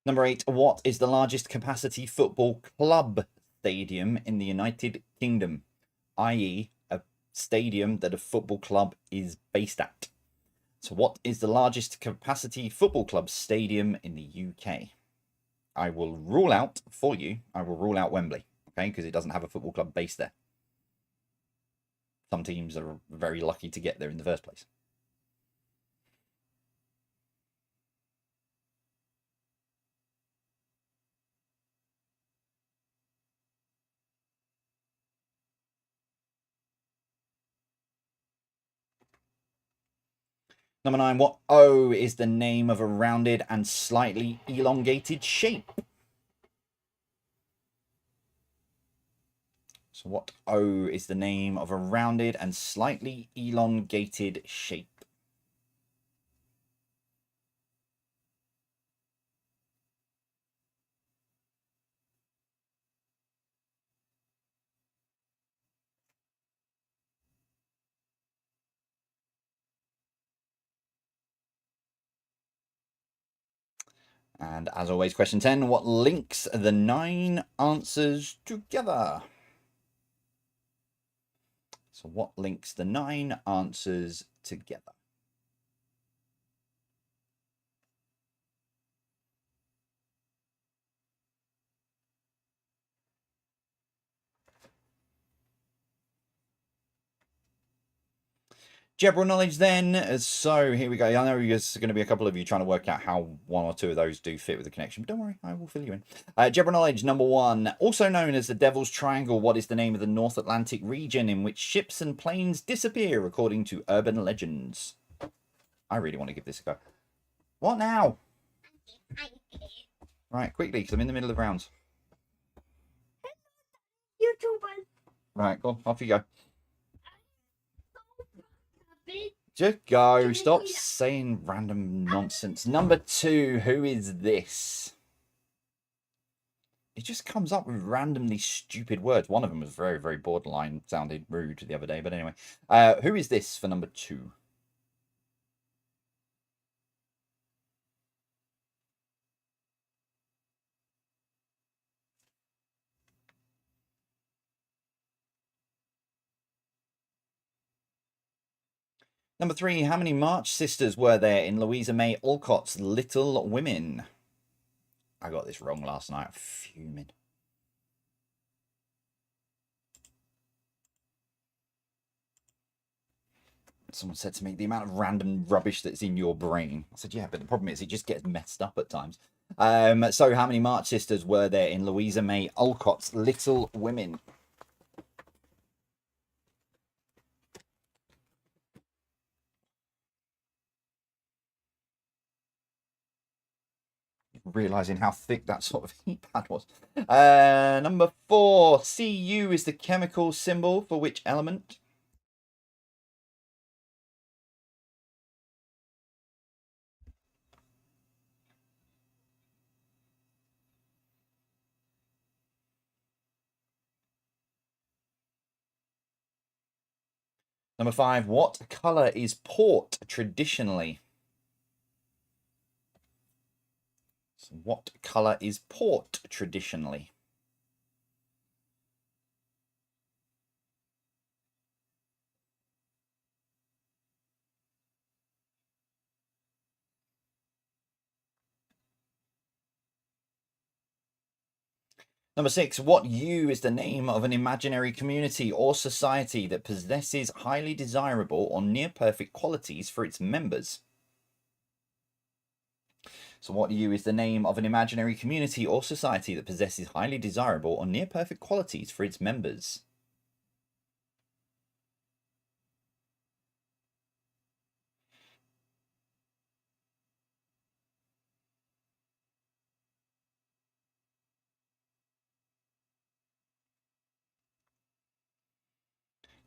Speaker 1: Number 8, what is the largest capacity football club stadium in the United Kingdom, i.e., a stadium that a football club is based at? So, what is the largest capacity football club stadium in the UK? I will rule out for you, I will rule out Wembley, okay, because it doesn't have a football club based there. Some teams are very lucky to get there in the first place. Number 9, what O is the name of a rounded and slightly elongated shape? So what O is the name of a rounded and slightly elongated shape? And as always, question 10, what links the 9 answers together? So what links the 9 answers together? General knowledge then. So here we go. I know there's going to be a couple of you trying to work out how 1 or 2 of those do fit with the connection, but don't worry, I will fill you in. General knowledge number 1. Also known as the Devil's Triangle, what is the name of the North Atlantic region in which ships and planes disappear according to urban legends? I really want to give this a go. What now? Right, quickly, because I'm in the middle of rounds.
Speaker 2: YouTubers.
Speaker 1: Right, go on, off you go. Just go. Stop saying random nonsense. Number 2, who is this? It just comes up with randomly stupid words. One of them was very, very borderline, sounded rude the other day. But anyway, who is this for number 2? Number 3, how many March sisters were there in Louisa May Alcott's Little Women? I got this wrong last night. I'm fuming. Someone said to me, the amount of random rubbish that's in your brain. I said, yeah, but the problem is it just gets messed up at times. So how many March sisters were there in Louisa May Alcott's Little Women? Realizing how thick that sort of heat pad was. Number 4, Cu is the chemical symbol for which element? Number 5, what color is port traditionally? So what color is port traditionally? Number 6, what U is the name of an imaginary community or society that possesses highly desirable or near perfect qualities for its members? So what U is the name of an imaginary community or society that possesses highly desirable or near perfect qualities for its members?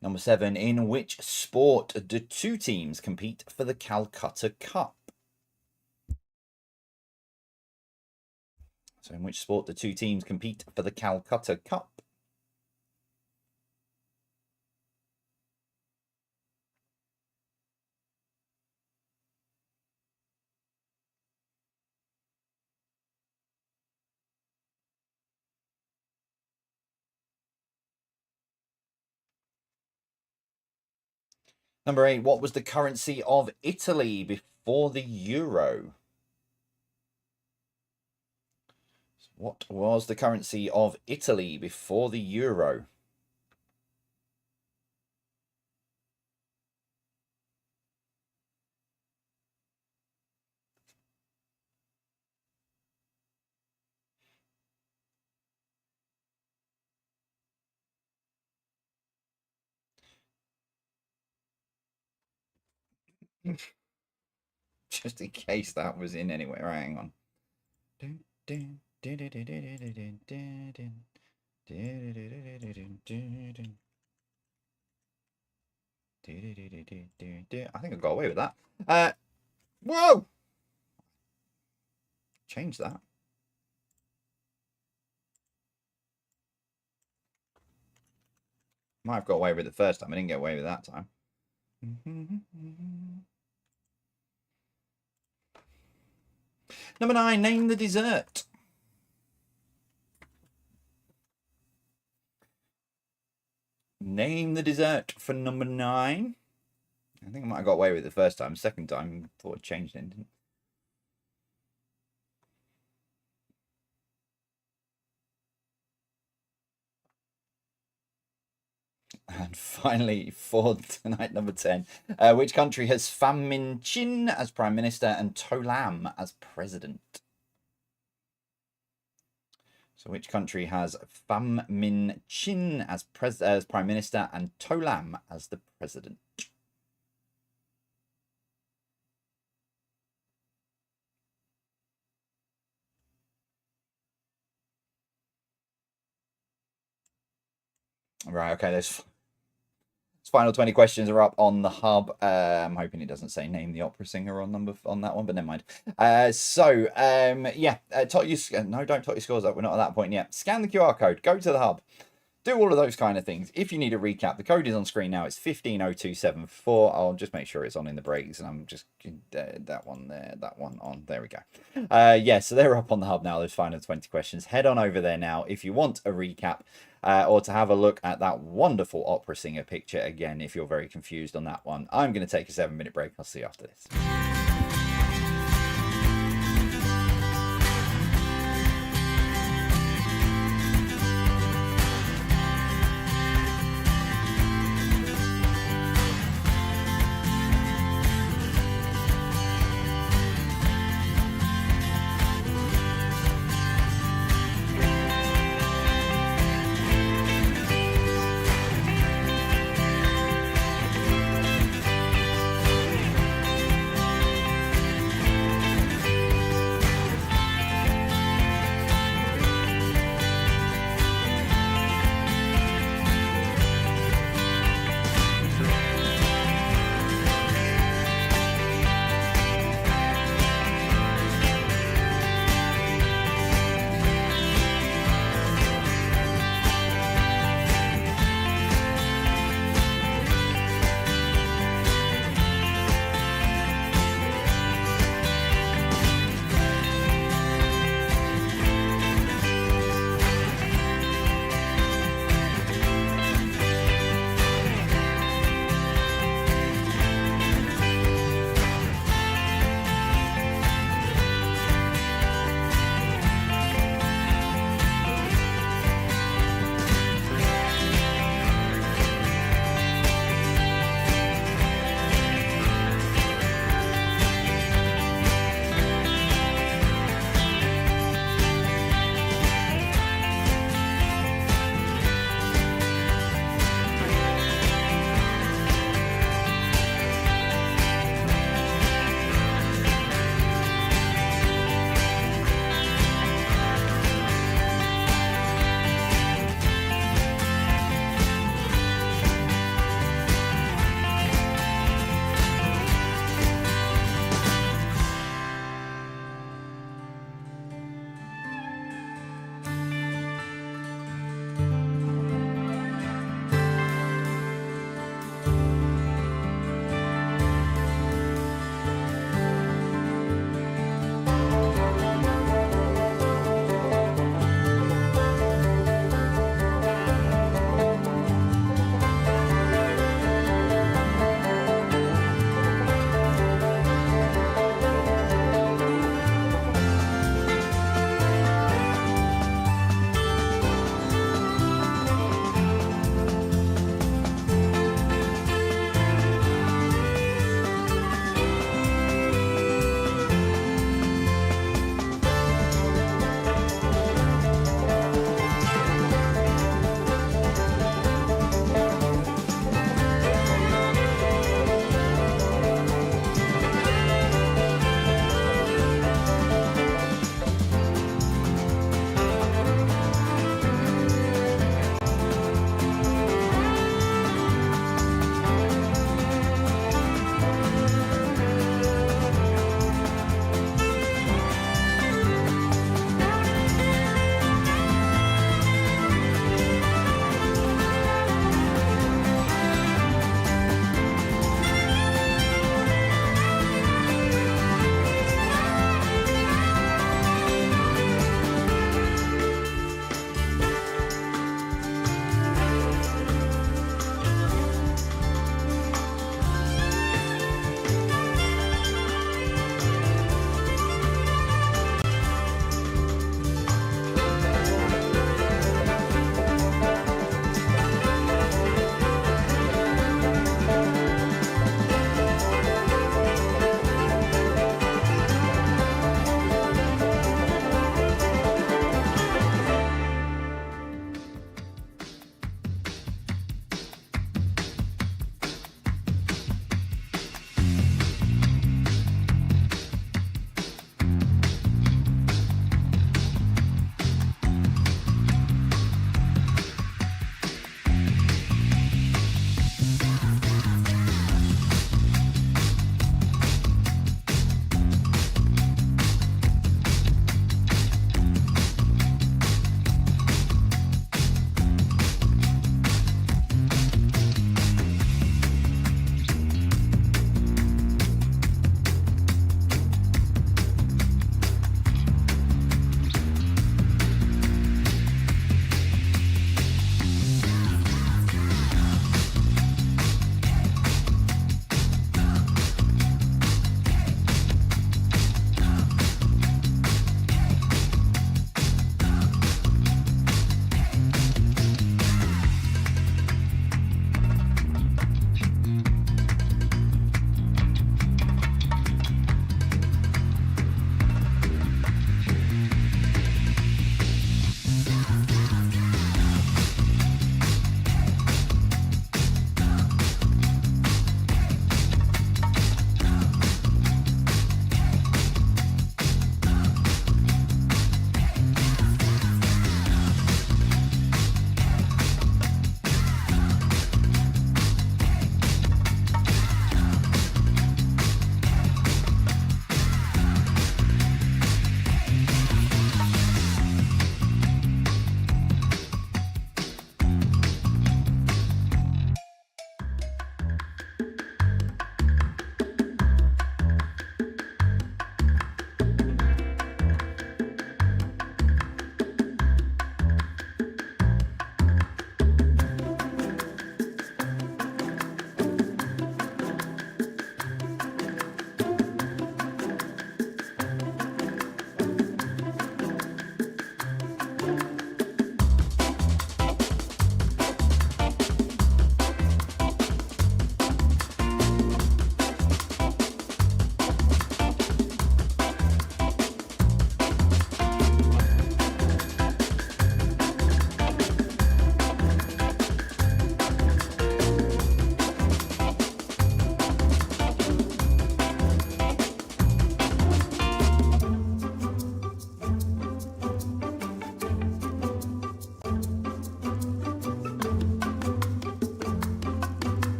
Speaker 1: Number 7, in which sport do 2 teams compete for the Calcutta Cup? So in which sport do 2 teams compete for the Calcutta Cup? Number 8. What was the currency of Italy before the euro? What was the currency of Italy before the euro? Just in case that was in anywhere. Hang on. I think I got away with that. Whoa! Change that. Might have got away with it the first time. I didn't get away with it that time. Number 9. Name the dessert. Name the dessert for number 9. I think I might have got away with it the first time. Second time, thought I changed it, didn't. And finally, for tonight, number 10. Which country has Pham Minh Chinh as Prime Minister and To Lam as President? So which country has Pham Minh Chinh as Prime Minister and To Lam as the President? Right, okay, those final 20 questions are up on the hub. I'm hoping it doesn't say name the opera singer on that one, but never mind. No, don't tot your scores up. We're not at that point yet. Scan the QR code, go to the hub, do all of those kind of things. If you need a recap, the code is on screen now. It's 150274. I'll just make sure it's on in the breaks, and I'm just that one there, that one on. There we go. So they're up on the hub now. Those final 20 questions. Head on over there now if you want a recap. Or to have a look at that wonderful opera singer picture again if you're very confused on that one. I'm going to take a 7-minute break. I'll see you after this.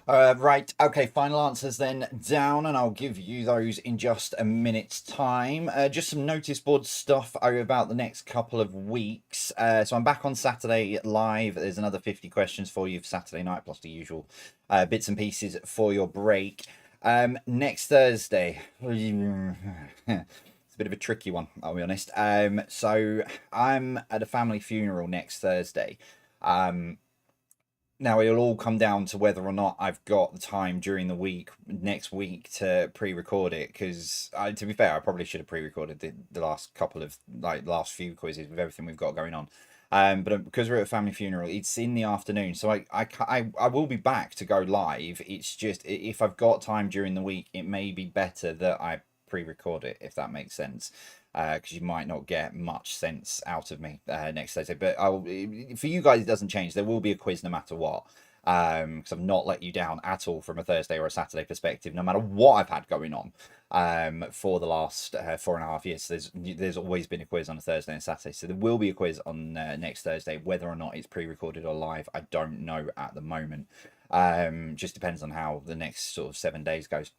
Speaker 1: Right, okay, final answers then down, and I'll give you those in just a minute's time. Just some notice board stuff over about the next couple of weeks. So I'm back on Saturday live. There's another 50 questions for you for Saturday night, plus the usual bits and pieces for your break. Next Thursday, it's a bit of a tricky one, I'll be honest. So I'm at a family funeral next Thursday. Now it'll all come down to whether or not I've got the time during the week next week to pre-record it. Because to be fair, I probably should have pre-recorded the last couple of last few quizzes with everything we've got going on. But because we're at a family funeral, it's in the afternoon, so I will be back to go live. It's just if I've got time during the week, it may be better that I pre-record it, if that makes sense. Because you might not get much sense out of me next Thursday. But for you guys, it doesn't change. There will be a quiz no matter what. Because I've not let you down at all from a Thursday or a Saturday perspective, no matter what I've had going on for the last 4.5 years. There's always been a quiz on a Thursday and Saturday. So there will be a quiz on next Thursday. Whether or not it's pre-recorded or live, I don't know at the moment. Just depends on how the next sort of 7 days goes.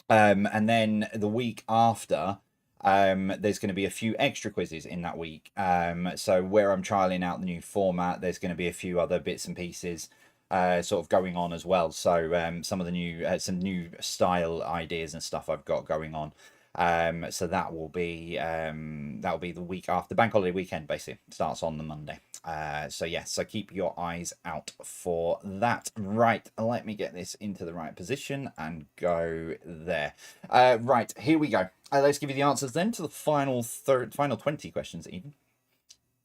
Speaker 1: And then the week after, there's going to be a few extra quizzes in that week. So where I'm trialing out the new format, there's going to be a few other bits and pieces sort of going on as well. So some of the some new style ideas and stuff I've got going on. So that will be the week after the bank holiday weekend. Basically starts on the Monday. So yes, so keep your eyes out for that. Right, let me get this into the right position and go there. Right, here we go. Let's give you the answers then to the final 20 questions even.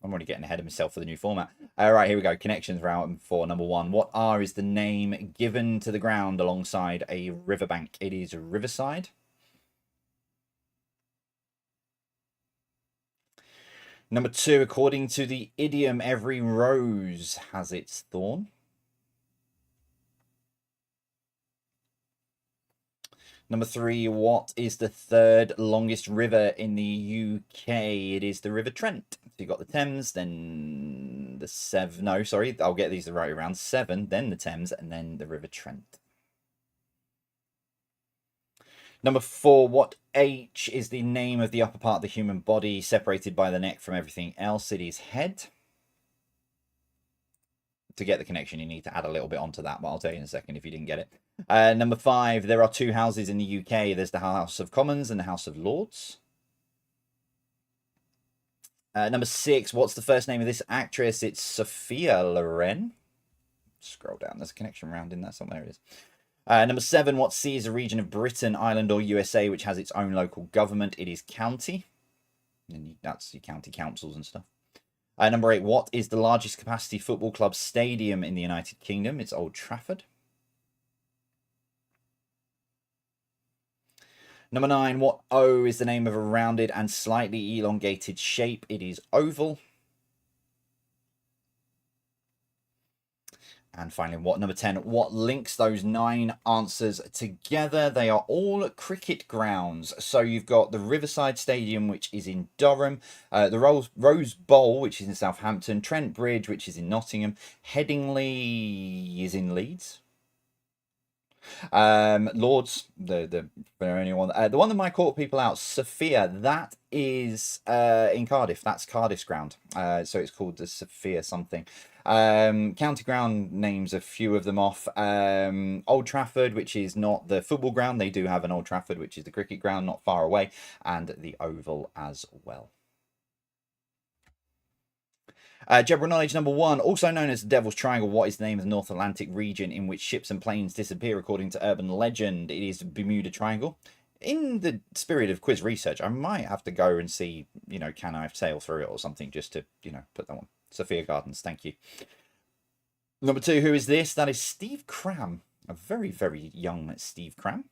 Speaker 1: I'm already getting ahead of myself for the new format. Right, here we go. Connections round for number 1. What R is the name given to the ground alongside a riverbank? It is Riverside. Number 2, according to the idiom, every rose has its thorn. Number 3, what is the third longest river in the UK? It is the River Trent. So you've got the Thames, then the Severn. No, sorry, I'll get these the right around. Severn, then the Thames, and then the River Trent. Number 4, what H is the name of the upper part of the human body separated by the neck from everything else? It is head. To get the connection, you need to add a little bit onto that, but I'll tell you in a second if you didn't get it. Number 5, there are 2 houses in the UK. There's the House of Commons and the House of Lords. Number 6, what's the first name of this actress? It's Sophia Loren. Scroll down, there's a connection round in there somewhere. It is. Number 7, what sea is a region of Britain, Ireland, or USA which has its own local government? It is county. And that's your county councils and stuff. Number 8, what is the largest capacity football club stadium in the United Kingdom? It's Old Trafford. Number 9, what O is the name of a rounded and slightly elongated shape? It is oval. And finally, number 10, what links those 9 answers together? They are all cricket grounds. So you've got the Riverside Stadium, which is in Durham, the Rose Bowl, which is in Southampton, Trent Bridge, which is in Nottingham, Headingley is in Leeds. Lords, the only one, the one that might caught people out, Sophia, that is in Cardiff. That's Cardiff's ground. So it's called the Sophia something. County ground names a few of them off. Old Trafford, which is not the football ground. They do have an Old Trafford, which is the cricket ground, not far away, and the Oval as well. General knowledge number 1, also known as the Devil's Triangle, what is the name of the North Atlantic region in which ships and planes disappear according to urban legend? It is Bermuda Triangle. In the spirit of quiz research, I might have to go and see, can I sail through it or something just to, put that one. Sophia Gardens, thank you. Number 2, who is this? That is Steve Cram, a very, very young Steve Cram.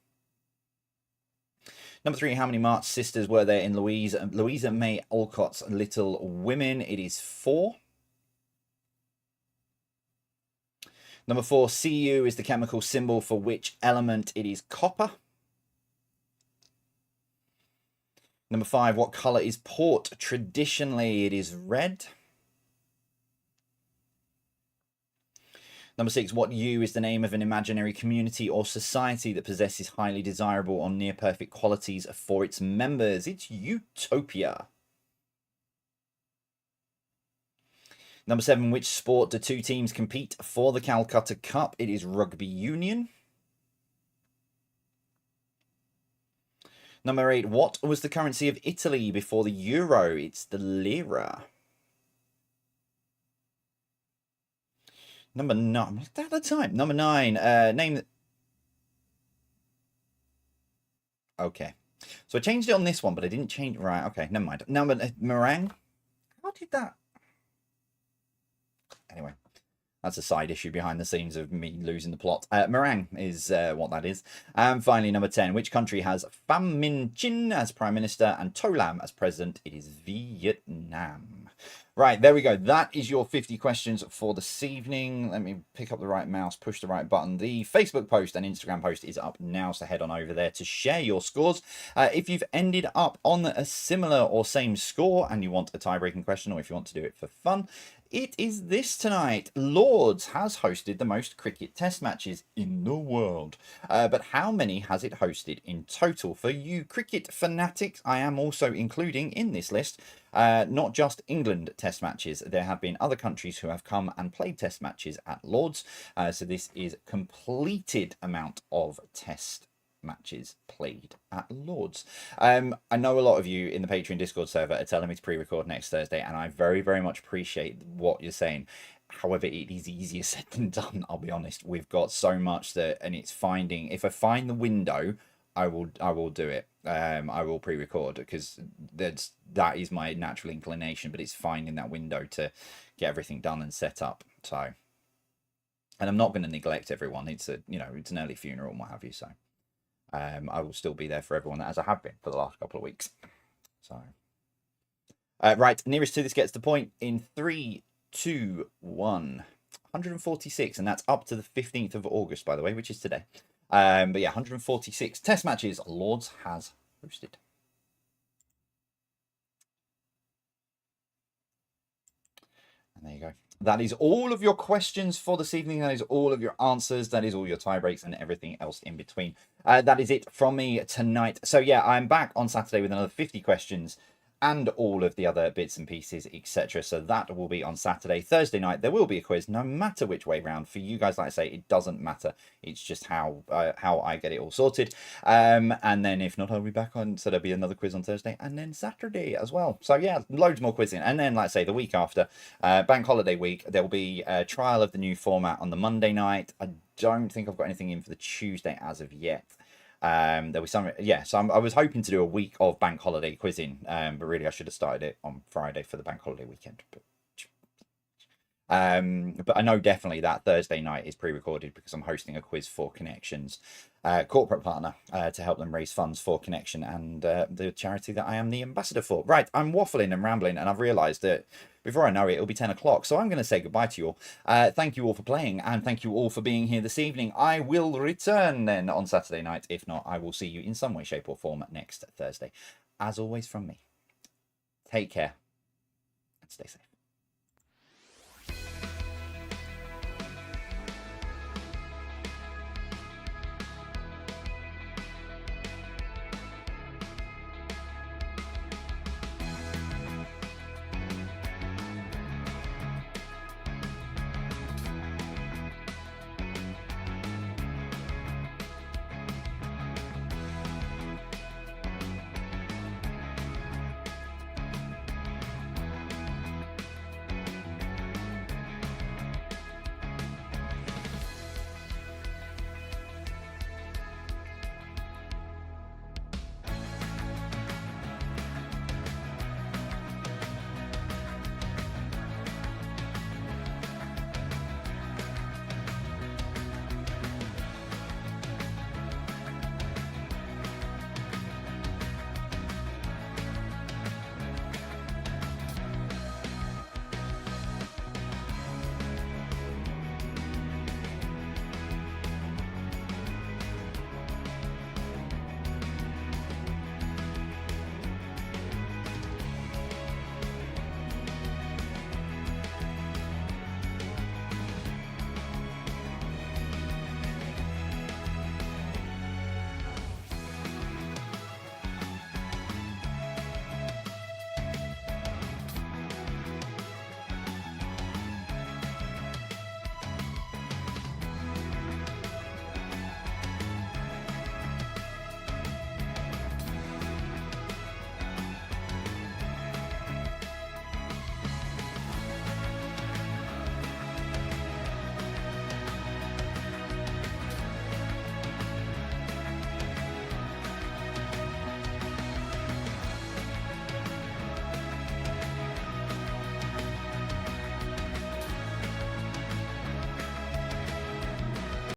Speaker 1: Number 3, how many March sisters were there in Louisa May Alcott's Little Women? It is 4. Number 4, Cu is the chemical symbol for which element? It is copper. Number 5, what colour is port? Traditionally, it is red. Number 6, what U is the name of an imaginary community or society that possesses highly desirable or near perfect qualities for its members? It's utopia. Number 7, which sport do 2 teams compete for the Calcutta Cup? It is rugby union. Number 8, what was the currency of Italy before the euro? It's the lira. Number 9, at the time. Number 9, name. Okay, so I changed it on this one, but I didn't change. Right, okay, never mind. Number meringue. How did that? Anyway, that's a side issue behind the scenes of me losing the plot. Meringue is what that is. And finally, number 10, which country has Pham Minh Chinh as Prime Minister and To Lam as President? It is Vietnam. Right, there we go. That is your 50 questions for this evening. Let me pick up the right mouse, push the right button. The Facebook post and Instagram post is up now, so head on over there to share your scores. If you've ended up on a similar or same score and you want a tie-breaking question, or if you want to do it for fun, it is this tonight. Lords has hosted the most cricket test matches in the world. But how many has it hosted in total? For you cricket fanatics, I am also including in this list not just England test matches. There have been other countries who have come and played test matches at Lords. So this is completed amount of test matches played at Lords. I know a lot of you in the Patreon Discord server are telling me to pre-record next Thursday, and I very, very much appreciate what you're saying. However, it is easier said than done, I'll be honest. We've got so much that, and it's finding, if I find the window, I will do it. I will pre-record, because that is my natural inclination, but it's finding that window to get everything done and set up. So, and I'm not going to neglect everyone. It's it's an early funeral and what have you, so I will still be there for everyone, as I have been for the last couple of weeks. So, right, nearest to this gets the point in 3, 2, 1. 146, and that's up to the 15th of August, by the way, which is today. But yeah, 146 test matches Lords has hosted. And there you go. That is all of your questions for this evening. That is all of your answers. That is all your tie breaks and everything else in between. That is it from me tonight. So yeah, I'm back on Saturday with another 50 questions and all of the other bits and pieces, etc. So that will be on Saturday. Thursday night, there will be a quiz, no matter which way round. For you guys, like I say, it doesn't matter. It's just how I get it all sorted. And then if not, I'll be back on. So there'll be another quiz on Thursday and then Saturday as well. So yeah, loads more quizzing. And then, like I say, the week after, bank holiday week, there will be a trial of the new format on the Monday night. I don't think I've got anything in for the Tuesday as of yet. There was some, yeah, so I was hoping to do a week of bank holiday quizzing, but really I should have started it on Friday for the bank holiday weekend. But I know definitely that Thursday night is pre-recorded because I'm hosting a quiz for Connections, corporate partner, to help them raise funds for Connection and the charity that I am the ambassador for. Right, I'm waffling and rambling, and I've realised that before I know it, it'll be 10 o'clock. So I'm going to say goodbye to you all. Thank you all for playing, and thank you all for being here this evening. I will return then on Saturday night. If not, I will see you in some way, shape or form next Thursday. As always from me, take care and stay safe.